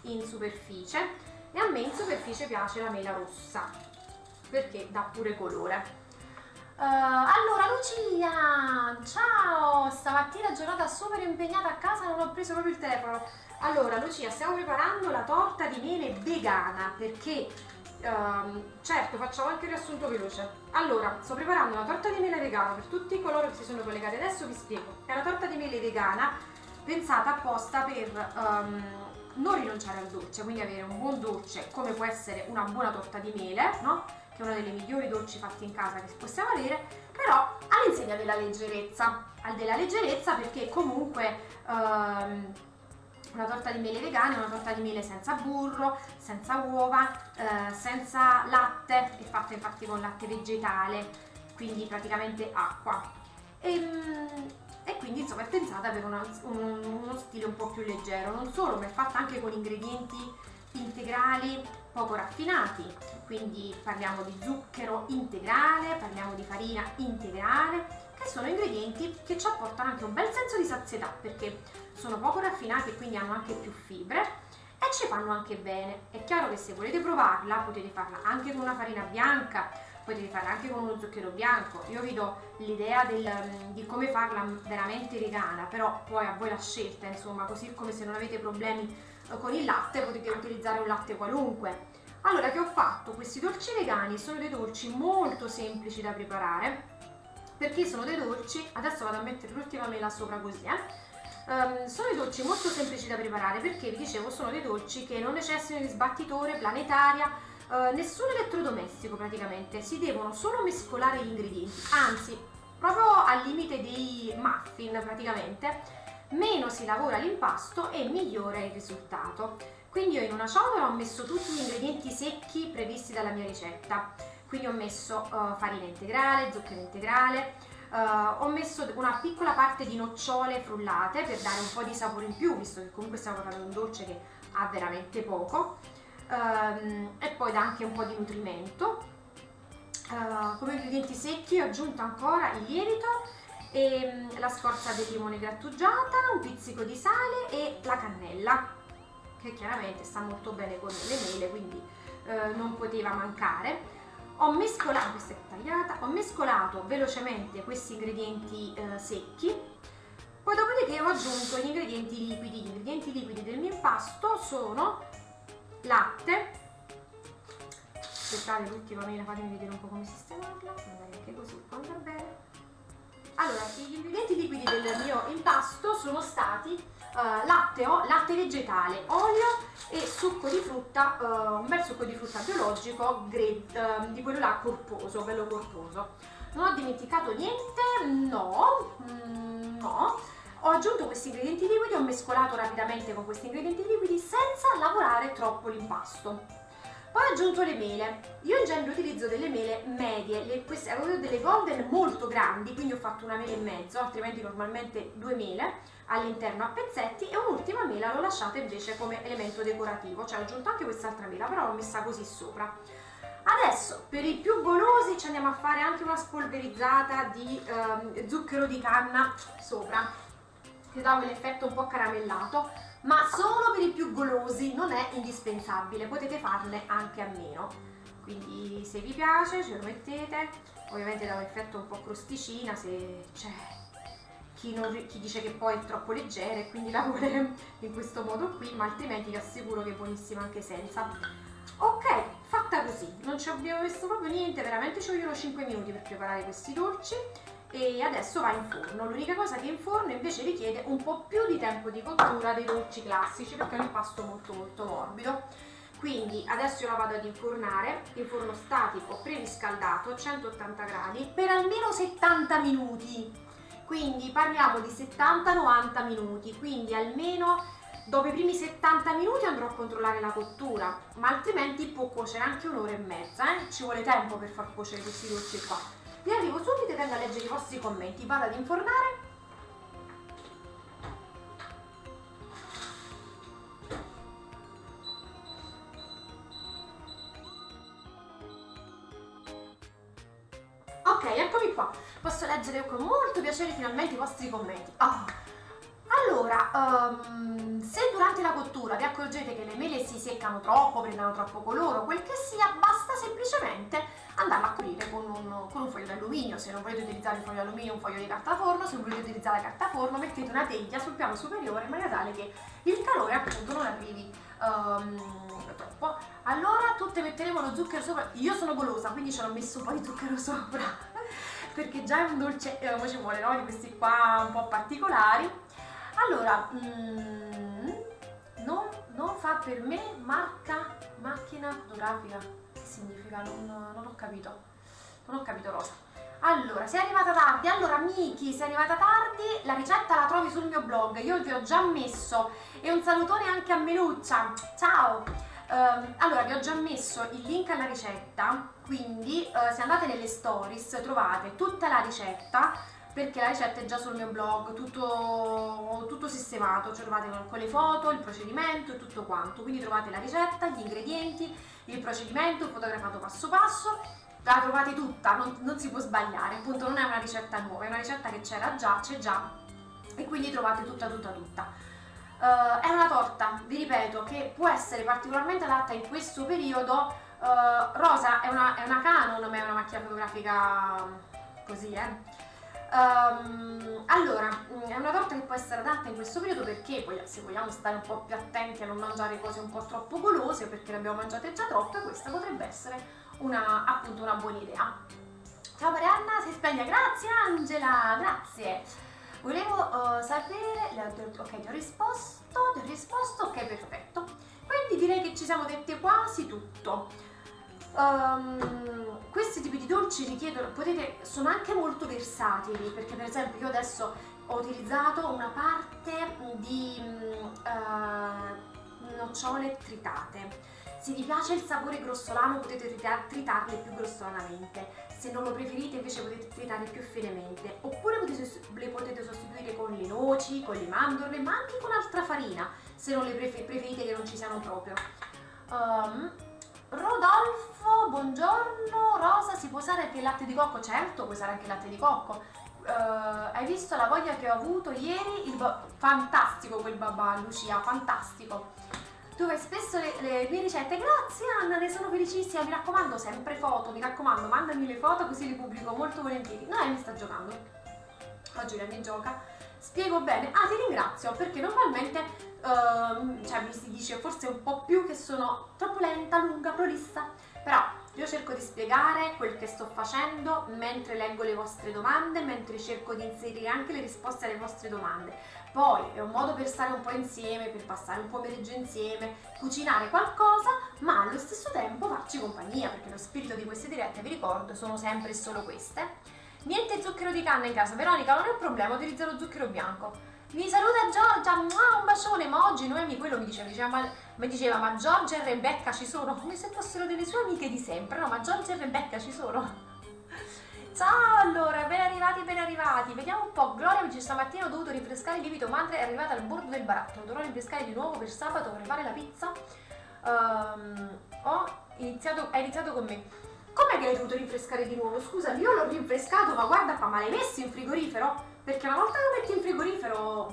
in superficie e a me in superficie piace la mela rossa, perché dà pure colore. Allora Lucia, ciao! Stamattina giornata super impegnata a casa, non ho preso proprio il telefono. Allora Lucia, stiamo preparando la torta di mele vegana perché certo facciamo anche il riassunto veloce. Allora, sto preparando una torta di mele vegana per tutti coloro che si sono collegati. Adesso vi spiego. È una torta di mele vegana pensata apposta per non rinunciare al dolce, quindi avere un buon dolce come può essere una buona torta di mele, no? Che è uno dei migliori dolci fatti in casa che possiamo avere, però all'insegna della leggerezza, perché comunque una torta di mele vegana è una torta di mele senza burro, senza uova, senza latte, è fatta infatti con latte vegetale, quindi praticamente acqua. E quindi insomma è pensata per uno stile un po' più leggero, non solo, ma è fatta anche con ingredienti integrali poco raffinati, quindi parliamo di zucchero integrale, parliamo di farina integrale, che sono ingredienti che ci apportano anche un bel senso di sazietà perché sono poco raffinati e quindi hanno anche più fibre e ci fanno anche bene. È chiaro che se volete provarla potete farla anche con una farina bianca, potete farla anche con uno zucchero bianco. Io vi do l'idea di come farla veramente vegana, però poi a voi la scelta, insomma, così come se non avete problemi con il latte potete utilizzare un latte qualunque. Allora, che ho fatto? Questi dolci vegani sono dei dolci molto semplici da preparare, perché sono dei dolci, adesso vado a mettere l'ultima mela sopra così, sono dei dolci molto semplici da preparare perché vi dicevo sono dei dolci che non necessitano di sbattitore, planetaria, nessun elettrodomestico praticamente, si devono solo mescolare gli ingredienti, anzi proprio al limite dei muffin praticamente, meno si lavora l'impasto e migliore è il risultato. Quindi io in una ciotola ho messo tutti gli ingredienti secchi previsti dalla mia ricetta, quindi ho messo farina integrale, zucchero integrale, ho messo una piccola parte di nocciole frullate per dare un po' di sapore in più, visto che comunque stiamo parlando di un dolce che ha veramente poco, e poi dà anche un po' di nutrimento. Come ingredienti secchi ho aggiunto ancora il lievito e la scorza di limone grattugiata, un pizzico di sale e la cannella, che chiaramente sta molto bene con le mele, quindi non poteva mancare. Ho mescolato, questa è tagliata, ho mescolato velocemente questi ingredienti secchi, poi dopodiché ho aggiunto gli ingredienti liquidi. Gli ingredienti liquidi del mio impasto sono latte, aspettate l'ultima mela, fatemi vedere un po' come sistemarla, magari anche così può andare bene. Allora, gli ingredienti liquidi del mio impasto sono stati latte vegetale, olio e succo di frutta, un bel succo di frutta biologico, di quello là corposo, bello corposo. Non ho dimenticato niente? No, no. Ho aggiunto questi ingredienti liquidi, ho mescolato rapidamente con questi ingredienti liquidi senza lavorare troppo l'impasto. Poi ho aggiunto le mele. Io in genere utilizzo delle mele medie, queste avevo delle golden molto grandi, quindi ho fatto una mela e mezzo, altrimenti normalmente 2 mele all'interno a pezzetti, e un'ultima mela l'ho lasciata invece come elemento decorativo, cioè ho aggiunto anche quest'altra mela, però l'ho messa così sopra. Adesso per i più golosi ci andiamo a fare anche una spolverizzata di zucchero di canna sopra, che dà quell'effetto un po' caramellato, ma solo per i più golosi, non è indispensabile, potete farne anche a meno. Quindi se vi piace ce lo mettete, ovviamente dà un effetto un po' crosticina se c'è chi dice che poi è troppo leggera e quindi la vuole in questo modo qui, ma altrimenti vi assicuro che è buonissima anche senza. Ok, fatta così, non ci abbiamo messo proprio niente, veramente ci vogliono 5 minuti per preparare questi dolci e adesso va in forno. L'unica cosa che in forno invece richiede un po' più di tempo di cottura dei dolci classici, perché è un impasto molto molto morbido. Quindi adesso io la vado ad infornare in forno statico preriscaldato a 180 gradi per almeno 70 minuti. Quindi parliamo di 70-90 minuti, quindi almeno dopo i primi 70 minuti andrò a controllare la cottura, ma altrimenti può cuocere anche un'ora e mezza, ci vuole tempo per far cuocere questi dolci qua. Vi arrivo subito e vengo a leggere i vostri commenti, vado ad infornare. Ok, eccomi qua, posso leggere con molto piacere finalmente i vostri commenti. Allora, se durante la cottura vi accorgete che le mele si seccano troppo, prendono troppo colore, quel che sia, basta semplicemente andarla a coprire con un foglio d'alluminio. Se non volete utilizzare il foglio d'alluminio, un foglio di carta forno. Se volete utilizzare la carta forno, mettete una teglia sul piano superiore in maniera tale che il calore appunto non arrivi troppo. Allora tutte metteremo lo zucchero sopra. Io sono golosa, quindi ci ho messo un po' di zucchero sopra perché già è un dolce, poi ci vuole, no? Di questi qua un po' particolari. Allora, non fa per me macchina fotografica. Che significa? Non ho capito. Non ho capito, Rosa. Allora, sei arrivata tardi. Allora, Miki, sei arrivata tardi. La ricetta la trovi sul mio blog. Io ti ho già messo. E un salutone anche a Meluccia. Ciao! Allora, vi ho già messo il link alla ricetta. Quindi, se andate nelle stories, trovate tutta la ricetta, perché la ricetta è già sul mio blog, tutto sistemato, cioè trovate con le foto, il procedimento e tutto quanto, quindi trovate la ricetta, gli ingredienti, il procedimento fotografato passo passo, la trovate tutta, non si può sbagliare, appunto non è una ricetta nuova, è una ricetta che c'è già, e quindi trovate tutta. È una torta, vi ripeto, che può essere particolarmente adatta in questo periodo. Rosa è una Canon, ma è una macchina fotografica così, allora, è una torta che può essere adatta in questo periodo perché se vogliamo stare un po' più attenti a non mangiare cose un po' troppo golose, perché ne abbiamo mangiate già troppe, questa potrebbe essere appunto una buona idea. Ciao Marianna, si spegne, grazie Angela, grazie. Volevo sapere, ok, ti ho risposto, ok, perfetto. Quindi direi che ci siamo dette quasi tutto. Questi tipi di dolci richiedono, sono anche molto versatili, perché per esempio io adesso ho utilizzato una parte di nocciole tritate. Se vi piace il sapore grossolano potete tritarle più grossolanamente, se non lo preferite invece potete tritare più finemente, oppure le potete sostituire con le noci, con le mandorle, ma anche con altra farina, se non le preferite che non ci siano proprio. Rodolfo, buongiorno. Rosa, si può usare anche il latte di cocco? Certo, puoi usare anche il latte di cocco. Hai visto la voglia che ho avuto ieri? Fantastico quel babà, Lucia, fantastico. Tu fai spesso le mie ricette? Grazie Anna, ne sono felicissima. Mi raccomando, sempre foto, mi raccomando, mandami le foto così le pubblico molto volentieri. No, mi sta giocando. Oggi la mi gioca. Spiego bene? Ah, ti ringrazio, perché normalmente cioè mi si dice forse un po' più che sono troppo lenta, lunga, prolissa, però io cerco di spiegare quel che sto facendo mentre leggo le vostre domande, mentre cerco di inserire anche le risposte alle vostre domande. Poi è un modo per stare un po' insieme, per passare un pomeriggio insieme, cucinare qualcosa, ma allo stesso tempo farci compagnia, perché lo spirito di queste dirette, vi ricordo, sono sempre e solo queste. Niente zucchero di canna in casa, Veronica, non è un problema, utilizzo lo zucchero bianco. Mi saluta Giorgia, un bacione, ma oggi Noemi quello mi diceva ma Giorgia e Rebecca ci sono, come se fossero delle sue amiche di sempre, no, ma Giorgia e Rebecca ci sono. Ciao allora, ben arrivati, vediamo un po'. Gloria mi dice stamattina ho dovuto rinfrescare il lievito madre, è arrivata al bordo del barattolo, dovrò rinfrescare di nuovo per sabato per fare la pizza. Hai iniziato con me. Com'è che l'hai dovuto rinfrescare di nuovo? Scusa, io l'ho rinfrescato, ma guarda qua, ma l'hai messo in frigorifero? Perché una volta che lo metti in frigorifero,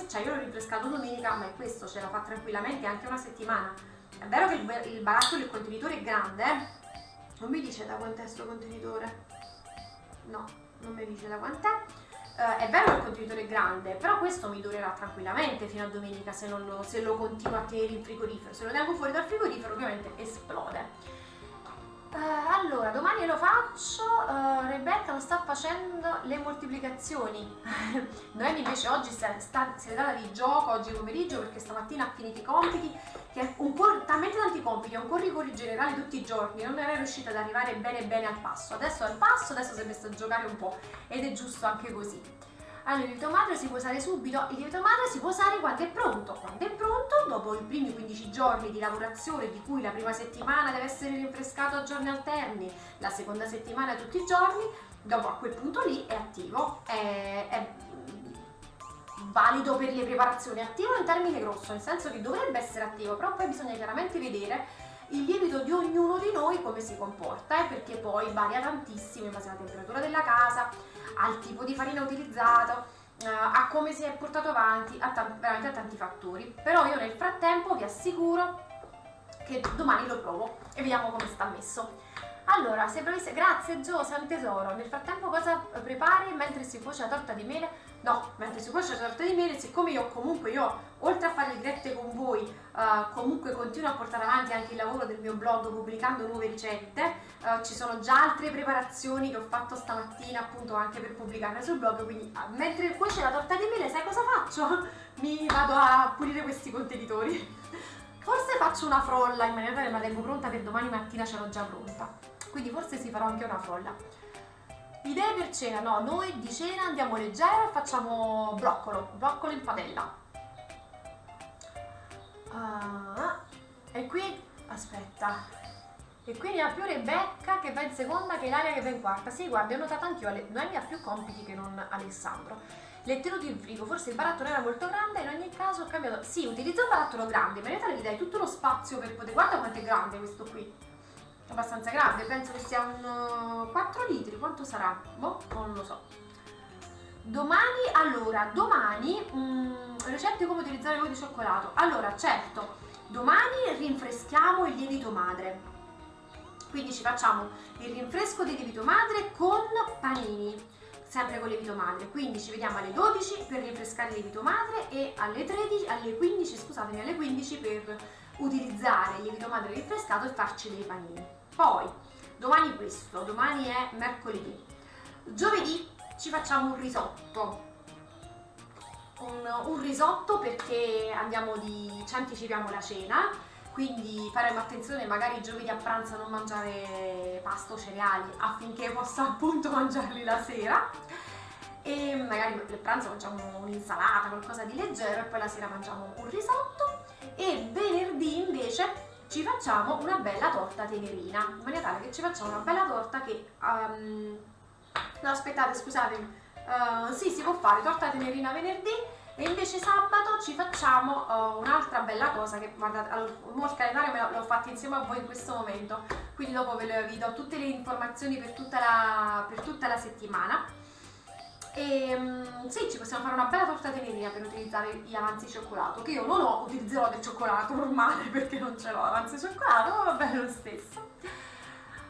cioè io l'ho rinfrescato domenica, ma questo ce la fa tranquillamente anche una settimana. È vero che il barattolo, il contenitore è grande, Non mi dice da quant'è sto contenitore? No, non mi dice da quant'è. È vero che il contenitore è grande, però questo mi durerà tranquillamente fino a domenica se lo continuo a tenere in frigorifero. Se lo tengo fuori dal frigorifero ovviamente esplode. Allora, domani lo faccio. Rebecca non sta facendo le moltiplicazioni. Noemi invece oggi si è data di gioco oggi pomeriggio perché stamattina ha finito i compiti, che talmente tanti compiti, è un corri generale tutti i giorni, non era riuscita ad arrivare bene al passo. Adesso si è messa a giocare un po' ed è giusto anche così. Allora, il lievito madre si può usare subito? Il lievito madre si può usare quando è pronto. Quando è pronto, dopo i primi 15 giorni di lavorazione, di cui la prima settimana deve essere rinfrescato a giorni alterni, la seconda settimana tutti i giorni, dopo a quel punto lì è attivo, è valido per le preparazioni. Attivo in termine grosso, nel senso che dovrebbe essere attivo, però poi bisogna chiaramente vedere il lievito di ognuno di noi come si comporta, perché poi varia tantissimo in base alla temperatura della casa, al tipo di farina utilizzato, a come si è portato avanti, veramente a tanti fattori. Però io nel frattempo vi assicuro che domani lo provo e vediamo come sta messo. Allora, se volesse, grazie Gio, sei un tesoro. Nel frattempo cosa prepari mentre si cuoce la torta di mele? No, mentre si cuoce la torta di mele, siccome io oltre a fare le dirette con voi, comunque continuo a portare avanti anche il lavoro del mio blog pubblicando nuove ricette, ci sono già altre preparazioni che ho fatto stamattina appunto anche per pubblicarle sul blog, quindi mentre cuoce la torta di mele sai cosa faccio? Mi vado a pulire questi contenitori. Forse faccio una frolla in maniera che la tengo pronta per domani mattina, ce l'ho già pronta, quindi forse si farò anche una frolla. Idee per cena? No, noi di cena andiamo leggero e facciamo broccolo in padella. E qui, aspetta, e qui ne ha più Rebecca che va in seconda che Ilaria che va in quarta. Sì, guarda, ho notato anch'io, Noemi ha più compiti che non Alessandro. L'ho tenuto in frigo, forse il barattolo era molto grande, in ogni caso ho cambiato. Sì, utilizzo un barattolo grande, in maniera tale che dai tutto lo spazio per poter. Guarda quanto è grande questo qui. È abbastanza grande, penso che sia un 4 litri, quanto sarà? Boh, non lo so. Domani ricette come utilizzare l'uovo di cioccolato. Allora, certo, domani rinfreschiamo il lievito madre, quindi ci facciamo il rinfresco del lievito madre con panini, sempre con lievito madre. Quindi ci vediamo alle 12 per rinfrescare il lievito madre e alle 15 per utilizzare il lievito madre rinfrescato e farci dei panini. Poi domani è mercoledì. Giovedì ci facciamo un risotto. Un risotto perché ci anticipiamo la cena, quindi faremo attenzione magari giovedì a pranzo a non mangiare pasta o cereali affinché possa appunto mangiarli la sera, e magari per il pranzo mangiamo un'insalata, qualcosa di leggero, e poi la sera mangiamo un risotto. E venerdì invece ci facciamo una bella torta tenerina, in maniera tale che ci facciamo una bella torta che no, aspettate, scusatemi. Sì, si può fare torta tenerina venerdì, e invece sabato ci facciamo un'altra bella cosa che, guardate, allora, il calendario l'ho fatto insieme a voi in questo momento, quindi dopo vi do tutte le informazioni per tutta la settimana. E sì, ci possiamo fare una bella torta tenerina per utilizzare gli avanzi di cioccolato, che io non ho, utilizzerò del cioccolato normale perché non ce l'ho avanzi di cioccolato, ma va bene lo stesso.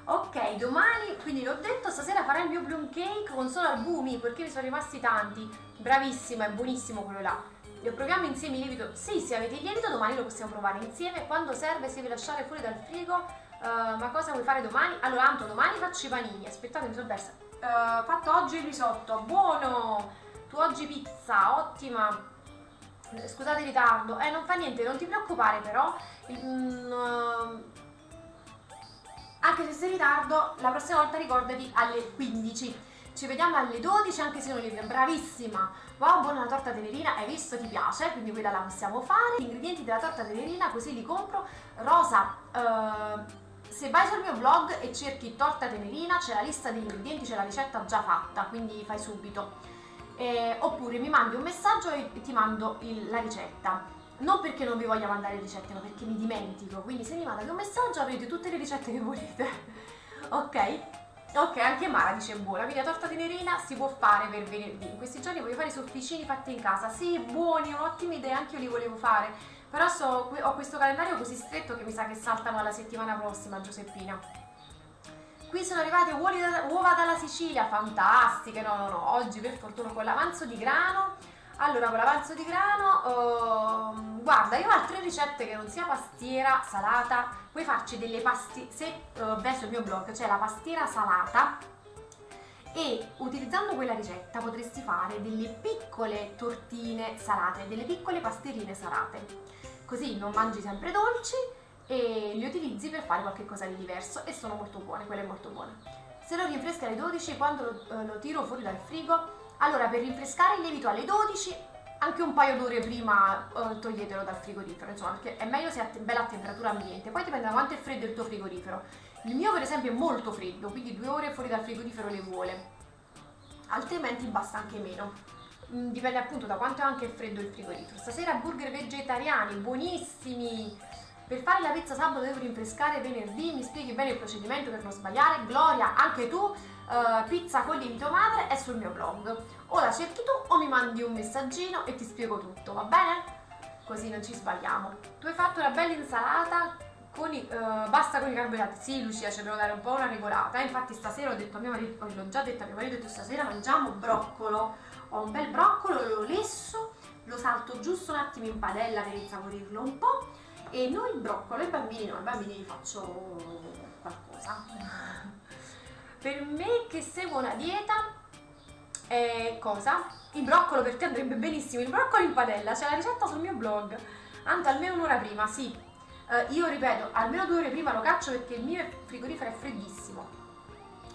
Ok, domani, quindi l'ho detto, stasera farò il mio plum cake con solo albumi perché mi sono rimasti tanti. Bravissima, è buonissimo quello là. Lo proviamo insieme il lievito? Sì, se avete il lievito domani lo possiamo provare insieme. Quando serve si deve lasciare fuori dal frigo. Ma cosa vuoi fare domani? Allora, Anto, domani faccio i panini. Aspettate, mi sono persa. Fatto oggi il risotto, buono! Tu oggi pizza, ottima. Scusate il ritardo. Non fa niente, non ti preoccupare però. Anche se sei in ritardo, la prossima volta ricordati alle 15. Ci vediamo alle 12 anche se non li vedo. Bravissima! Wow, buona la torta tenerina, hai visto? Ti piace? Quindi quella la possiamo fare. Gli ingredienti della torta tenerina così li compro. Rosa, se vai sul mio blog e cerchi torta tenerina c'è la lista degli ingredienti, c'è la ricetta già fatta, quindi fai subito. Oppure mi mandi un messaggio e ti mando la ricetta. Non perché non vi voglia mandare ricette, ma perché mi dimentico. Quindi se mi mandate un messaggio avrete tutte le ricette che volete. Ok? Ok, anche Mara dice buona. Quindi la torta tenerina si può fare per venerdì. In questi giorni voglio fare i sofficini fatti in casa. Sì, buoni, un'ottima idea, anche io li volevo fare. Però ho questo calendario così stretto che mi sa che saltano alla settimana prossima, Giuseppina. Qui sono arrivate uova dalla Sicilia, fantastiche. No, oggi per fortuna con l'avanzo di grano. Allora, con l'avanzo di grano, guarda, io ho altre ricette che non sia pastiera salata, puoi farci delle pastiere, se vai sul mio blog c'è la pastiera salata, e utilizzando quella ricetta potresti fare delle piccole tortine salate, delle piccole pasterine salate, così non mangi sempre dolci e li utilizzi per fare qualche cosa di diverso, e sono molto buone, quella è molto buona. Se lo rinfresca alle 12, quando lo tiro fuori dal frigo, allora, per rinfrescare il lievito alle 12, anche un paio d'ore prima toglietelo dal frigorifero, insomma, perché è meglio se è bella a temperatura ambiente. Poi dipende da quanto è freddo il tuo frigorifero. Il mio per esempio è molto freddo, quindi 2 ore fuori dal frigorifero le vuole, altrimenti basta anche meno. Dipende appunto da quanto è anche freddo il frigorifero. Stasera burger vegetariani, buonissimi! Per fare la pizza sabato devo rinfrescare venerdì, mi spieghi bene il procedimento per non sbagliare? Gloria, anche tu? Pizza con lievito madre è sul mio blog. O la cerchi tu o mi mandi un messaggino e ti spiego tutto, va bene? Così non ci sbagliamo. Tu hai fatto una bella insalata con basta con i carboidrati. Sì, Lucia, ci devo dare un po' una regolata. Infatti stasera ho detto a mio marito, l'ho già detto a mio marito, ho detto stasera mangiamo broccolo. Ho un bel broccolo, lo lesso, lo salto giusto un attimo in padella per insaporirlo un po'. E noi il broccolo, ai bambini gli faccio qualcosa. Per me che seguo una dieta, cosa? Il broccolo per te andrebbe benissimo, il broccolo in padella, c'è la ricetta sul mio blog. Anche almeno un'ora prima, sì. Io ripeto, almeno 2 ore prima lo caccio perché il mio frigorifero è freddissimo.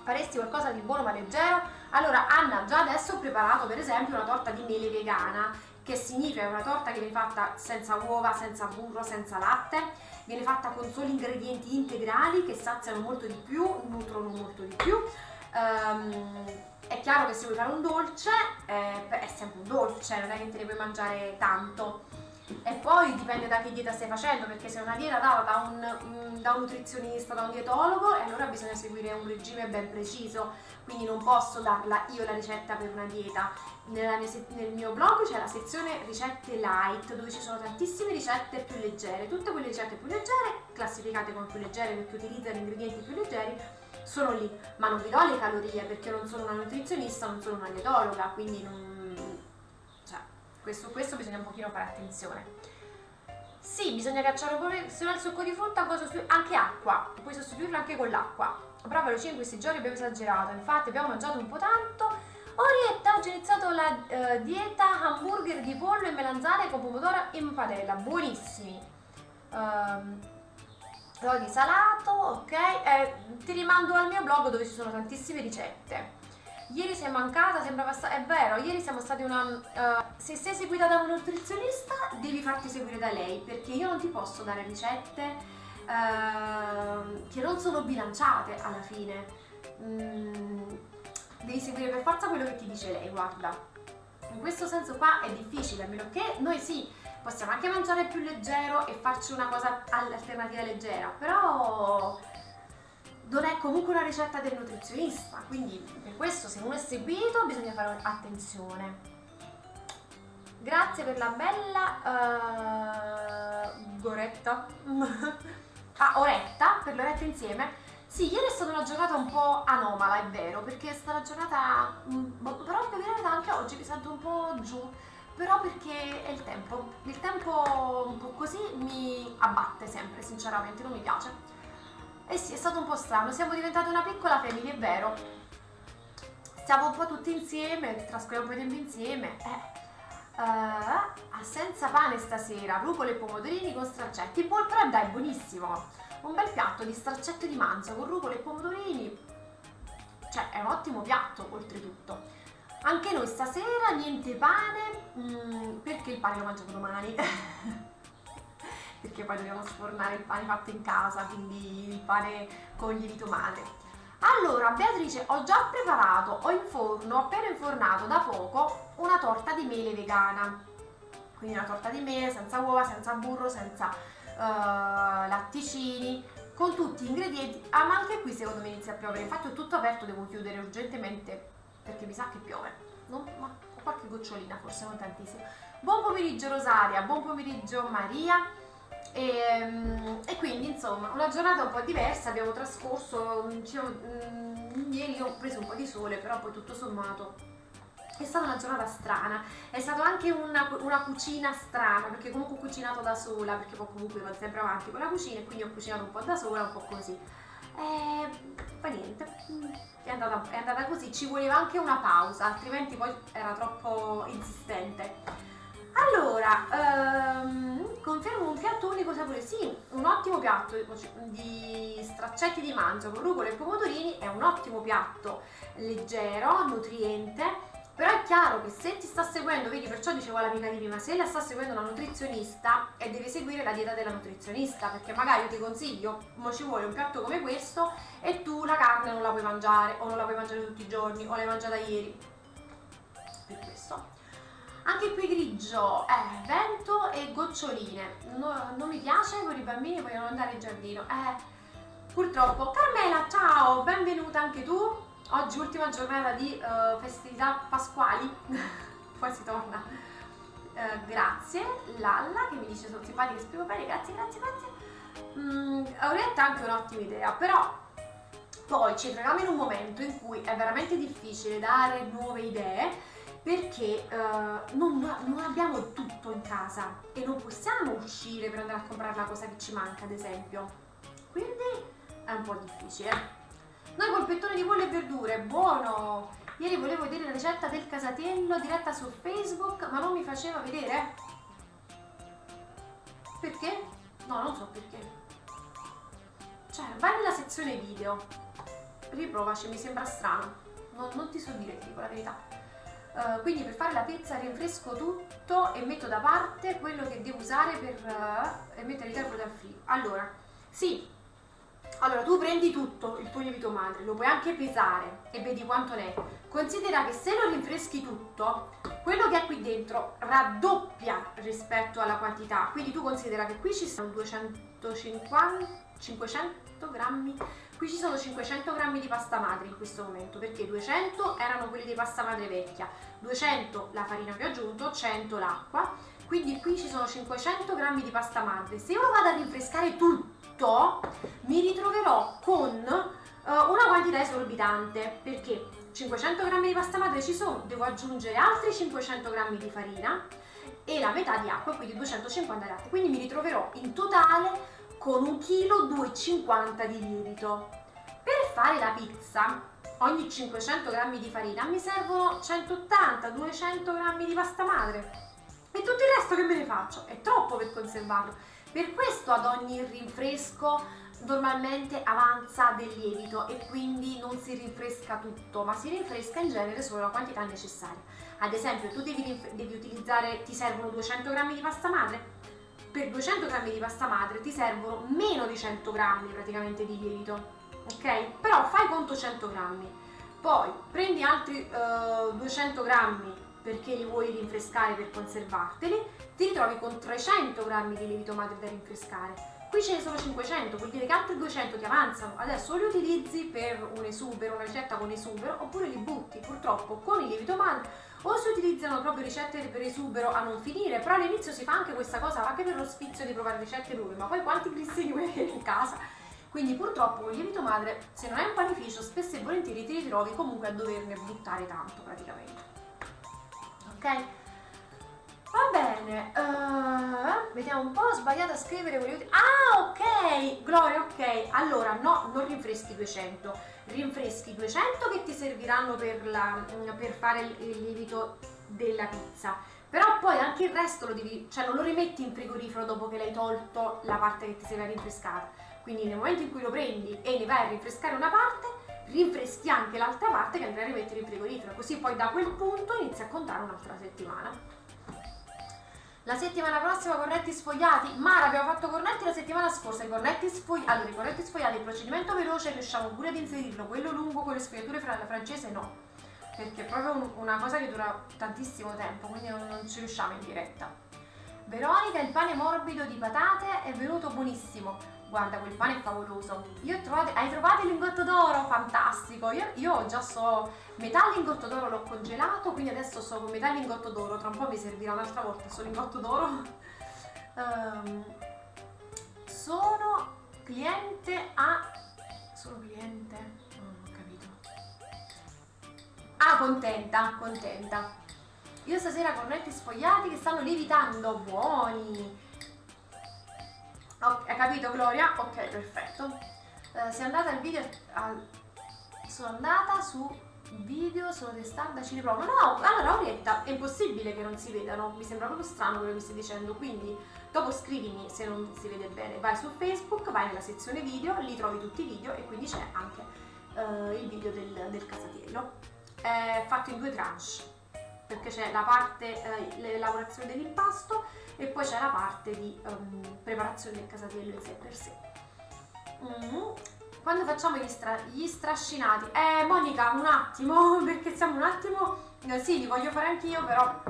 Faresti qualcosa di buono ma leggero? Allora, Anna, già adesso ho preparato per esempio una torta di mele vegana, che significa una torta che viene fatta senza uova, senza burro, senza latte, viene fatta con soli ingredienti integrali che saziano molto di più, nutrono molto di più. È chiaro che se vuoi fare un dolce, è sempre un dolce, non è che te ne puoi mangiare tanto. E poi dipende da che dieta stai facendo, perché se è una dieta data da un nutrizionista, da un dietologo, e allora bisogna seguire un regime ben preciso, quindi non posso darla io la ricetta per una dieta. Nel mio blog c'è la sezione ricette light, dove ci sono tantissime ricette più leggere. Tutte quelle ricette più leggere, classificate come più leggere perché utilizzano ingredienti più leggeri, sono lì, ma non vi do le calorie perché non sono una nutrizionista, non sono una dietologa, quindi cioè, questo bisogna un pochino fare attenzione. Sì, bisogna cacciare un po' il succo di frutta, anche acqua, puoi sostituirlo anche con l'acqua. Brava Lucia, in questi giorni abbiamo esagerato, infatti abbiamo mangiato un po' tanto. Orietta, oggi ho iniziato la dieta hamburger di pollo e melanzane con pomodoro in padella, buonissimi. Rodi salato, ok, ti rimando al mio blog dove ci sono tantissime ricette. Ieri sei mancata, è vero, ieri siamo stati se sei seguita da un nutrizionista devi farti seguire da lei, perché io non ti posso dare ricette che non sono bilanciate alla fine. Devi seguire per forza quello che ti dice lei, guarda. In questo senso qua è difficile, a meno che noi sì, possiamo anche mangiare più leggero e farci una cosa alternativa leggera, però non è comunque una ricetta del nutrizionista, quindi per questo se uno è seguito bisogna fare attenzione. Grazie per la bella Goretta Oretta, per l'oretta insieme. Sì, ieri è stata una giornata un po' anomala, è vero, perché è stata una giornata, però devo dire anche oggi mi sento un po' giù, però perché è il tempo un po' così mi abbatte sempre, sinceramente, non mi piace. Eh sì, è stato un po' strano, siamo diventati una piccola famiglia, è vero, stiamo un po' tutti insieme, trascorriamo un po' di tempo insieme, senza pane stasera, rucola e pomodorini con straccetti, però dai, buonissimo. Un bel piatto di stracciatto di manzo con rucola e pomodorini, cioè è un ottimo piatto oltretutto. Anche noi stasera niente pane, perché il pane lo mangiamo domani perché poi dobbiamo sfornare il pane fatto in casa, quindi il pane con lievito madre. Allora Beatrice, ho già preparato, ho appena infornato da poco una torta di mele vegana, quindi una torta di mele senza uova, senza burro, senza latticini, con tutti gli ingredienti. Ma anche qui secondo me inizia a piovere, infatti ho tutto aperto, devo chiudere urgentemente perché mi sa che piove, ma ho qualche gocciolina, forse non tantissimo. Buon pomeriggio Rosaria, buon pomeriggio Maria. E quindi insomma una giornata un po' diversa abbiamo trascorso, ieri ho preso un po' di sole, però poi tutto sommato è stata una giornata strana, è stata anche una cucina strana, perché comunque ho cucinato da sola, perché poi comunque vado sempre avanti con la cucina e quindi ho cucinato un po' da sola, un po' così. Fa niente, è andata così, ci voleva anche una pausa, altrimenti poi era troppo insistente. Allora, confermo un piatto unico sapore, sì, un ottimo piatto di straccetti di manzo con rucola e pomodorini, è un ottimo piatto leggero, nutriente. Però è chiaro che se ti sta seguendo, vedi, perciò dicevo all'amica di prima, se la sta seguendo una nutrizionista e deve seguire la dieta della nutrizionista, perché magari io ti consiglio, ma ci vuole un piatto come questo e tu la carne non la puoi mangiare, o non la puoi mangiare tutti i giorni, o l'hai mangiata ieri. Per questo. Anche qui grigio, vento e goccioline. Non mi piace, con i bambini vogliono andare in giardino. Purtroppo. Carmela, ciao, benvenuta anche tu. Oggi ultima giornata di festività pasquali, poi si torna. Grazie, Lalla che mi dice sono simpatica e spiego bene, grazie. Orietta è anche un'ottima idea, però poi ci troviamo in un momento in cui è veramente difficile dare nuove idee perché non abbiamo tutto in casa e non possiamo uscire per andare a comprare la cosa che ci manca, ad esempio. Quindi è un po' difficile. Noi polpettone di pollo e verdure, buono! Ieri volevo vedere la ricetta del casatiello diretta su Facebook, ma non mi faceva vedere. Perché? No, non so perché. Cioè, vai nella sezione video, riprovaci, mi sembra strano. Non ti so dire, ti dico la verità. Quindi per fare la pizza rinfresco tutto e metto da parte quello che devo usare per mettere il termo dal frigo. Allora, sì. Allora, tu prendi tutto il tuo lievito madre, lo puoi anche pesare e vedi quanto ne è. Considera che se lo rinfreschi tutto, quello che è qui dentro raddoppia rispetto alla quantità, quindi tu considera che qui ci sono 500 grammi, qui ci sono 500 grammi di pasta madre in questo momento, perché 200 erano quelli di pasta madre vecchia, 200 la farina che ho aggiunto, 100 l'acqua, quindi qui ci sono 500 grammi di pasta madre. Se io lo vado a rinfrescare tutto, mi ritroverò con una quantità esorbitante, perché 500 grammi di pasta madre ci sono, devo aggiungere altri 500 grammi di farina e la metà di acqua, quindi 250 grammi, quindi mi ritroverò in totale con 1,250 kg di lievito. Per fare la pizza, ogni 500 grammi di farina mi servono 180-200 grammi di pasta madre e tutto il resto che me ne faccio? È troppo per conservarlo. Per questo ad ogni rinfresco normalmente avanza del lievito e quindi non si rinfresca tutto, ma si rinfresca in genere solo la quantità necessaria. Ad esempio, tu devi utilizzare, ti servono 200 grammi di pasta madre? Per 200 grammi di pasta madre ti servono meno di 100 grammi praticamente di lievito, ok? Però fai conto 100 grammi, poi prendi altri 200 grammi perché li vuoi rinfrescare per conservarteli, ti ritrovi con 300 grammi di lievito madre da rinfrescare. Qui ce ne sono 500, vuol dire che altri 200 ti avanzano. Adesso li utilizzi per un esubero, una ricetta con esubero, oppure li butti. Purtroppo con il lievito madre o si utilizzano proprio ricette per esubero a non finire, però all'inizio si fa anche questa cosa anche per lo sfizio di provare ricette nuove, ma poi quanti cristini vuoi avere in casa? Quindi purtroppo con il lievito madre, se non è un panificio, spesso e volentieri ti ritrovi comunque a doverne buttare tanto praticamente. Ok? Va bene, vediamo un po', ho sbagliato a scrivere quelli. Ah, ok, Gloria, ok. Allora, no, non rinfreschi 200, rinfreschi 200 che ti serviranno per fare il lievito della pizza. Però poi anche il resto lo devi, cioè non lo rimetti in frigorifero dopo che l'hai tolto la parte che ti serve rinfrescata. Quindi nel momento in cui lo prendi e ne vai a rinfrescare una parte, rinfreschi anche l'altra parte che andrai a rimettere in frigorifero, così poi da quel punto inizi a contare un'altra settimana. La settimana prossima cornetti sfogliati? Mara, abbiamo fatto cornetti la settimana scorsa, i cornetti sfogliati, il procedimento veloce riusciamo pure ad inserirlo, quello lungo con le sfogliature francese no, perché è proprio una cosa che dura tantissimo tempo, quindi non ci riusciamo in diretta. Veronica, il pane morbido di patate è venuto buonissimo. Guarda, quel pane è favoloso. Hai trovato il lingotto d'oro? Fantastico! Io già so, metà lingotto d'oro l'ho congelato, quindi adesso so con metà lingotto d'oro. Tra un po' mi servirà un'altra volta sto lingotto d'oro. Sono cliente a... Sono cliente? Non ho capito. Ah, contenta. Io stasera cornetti sfogliati che stanno lievitando, buoni! Hai capito Gloria? Ok, perfetto. Sei andata al video, sono andata su video, sono testarda, ci riprovo. No, allora Orietta, è impossibile che non si vedano, mi sembra proprio strano quello che mi stai dicendo, quindi dopo scrivimi se non si vede bene. Vai su Facebook, vai nella sezione video, lì trovi tutti i video e quindi c'è anche il video del casatiello. È fatto in 2 tranche, perché c'è la parte lavorazione dell'impasto e poi c'è la parte di preparazione del casatiello in sé per sé. Quando facciamo gli strascinati? Monica, un attimo, perché siamo un attimo... sì, li voglio fare anch'io, però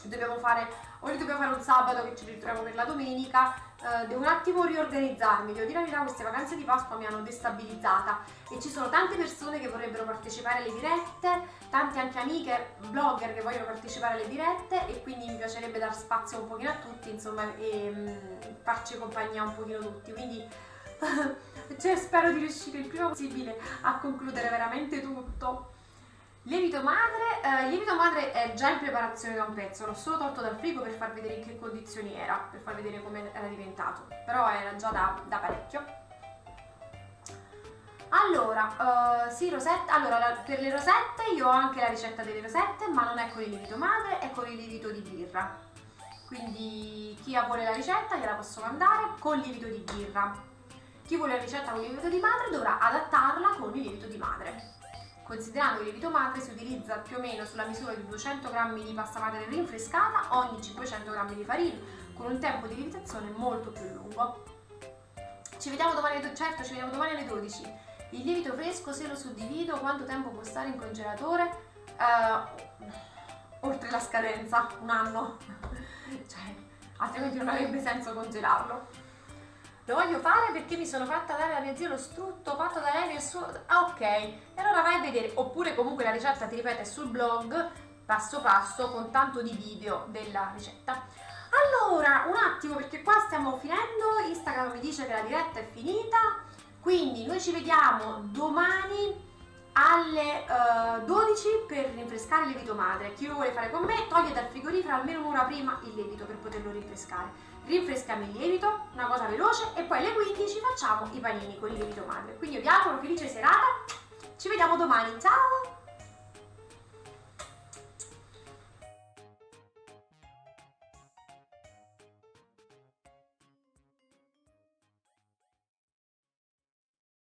dobbiamo fare un sabato che ci ritroviamo per la domenica. Devo un attimo riorganizzarmi, devo dire la verità, queste vacanze di Pasqua mi hanno destabilizzata e ci sono tante persone che vorrebbero partecipare alle dirette, tante anche amiche, blogger che vogliono partecipare alle dirette e quindi mi piacerebbe dar spazio un pochino a tutti, insomma, e farci compagnia un pochino tutti, quindi cioè, spero di riuscire il prima possibile a concludere veramente tutto. Lievito madre è già in preparazione da un pezzo, l'ho solo tolto dal frigo per far vedere in che condizioni era, per far vedere come era diventato, però era già da parecchio. Allora, sì, rosette. Allora, per le rosette io ho anche la ricetta delle rosette, ma non è con il lievito madre, è con il lievito di birra. Quindi chi vuole la ricetta gliela posso mandare con lievito di birra. Chi vuole la ricetta con il lievito di madre dovrà adattarla con il lievito di madre. Considerando che il lievito madre si utilizza più o meno sulla misura di 200 g di pasta madre rinfrescata ogni 500 g di farina, con un tempo di lievitazione molto più lungo. Ci vediamo domani, certo, ci vediamo domani alle 12. Il lievito fresco, se lo suddivido, quanto tempo può stare in congelatore? oltre la scadenza, un anno. Cioè, altrimenti non avrebbe senso congelarlo. Lo voglio fare perché mi sono fatta dare da mia zia lo strutto fatto da lei nel suo... Ah, ok. E allora vai a vedere. Oppure comunque la ricetta, ti ripeto, è sul blog, passo passo, con tanto di video della ricetta. Allora, un attimo, perché qua stiamo finendo. Instagram mi dice che la diretta è finita. Quindi noi ci vediamo domani alle 12 per rinfrescare il lievito madre. Chi lo vuole fare con me, toglie dal frigorifero almeno un'ora prima il lievito per poterlo rinfrescare. Rinfreschiamo il lievito, una cosa veloce, e poi alle 15 facciamo i panini con il lievito madre. Quindi io vi auguro felice serata, ci vediamo domani, ciao!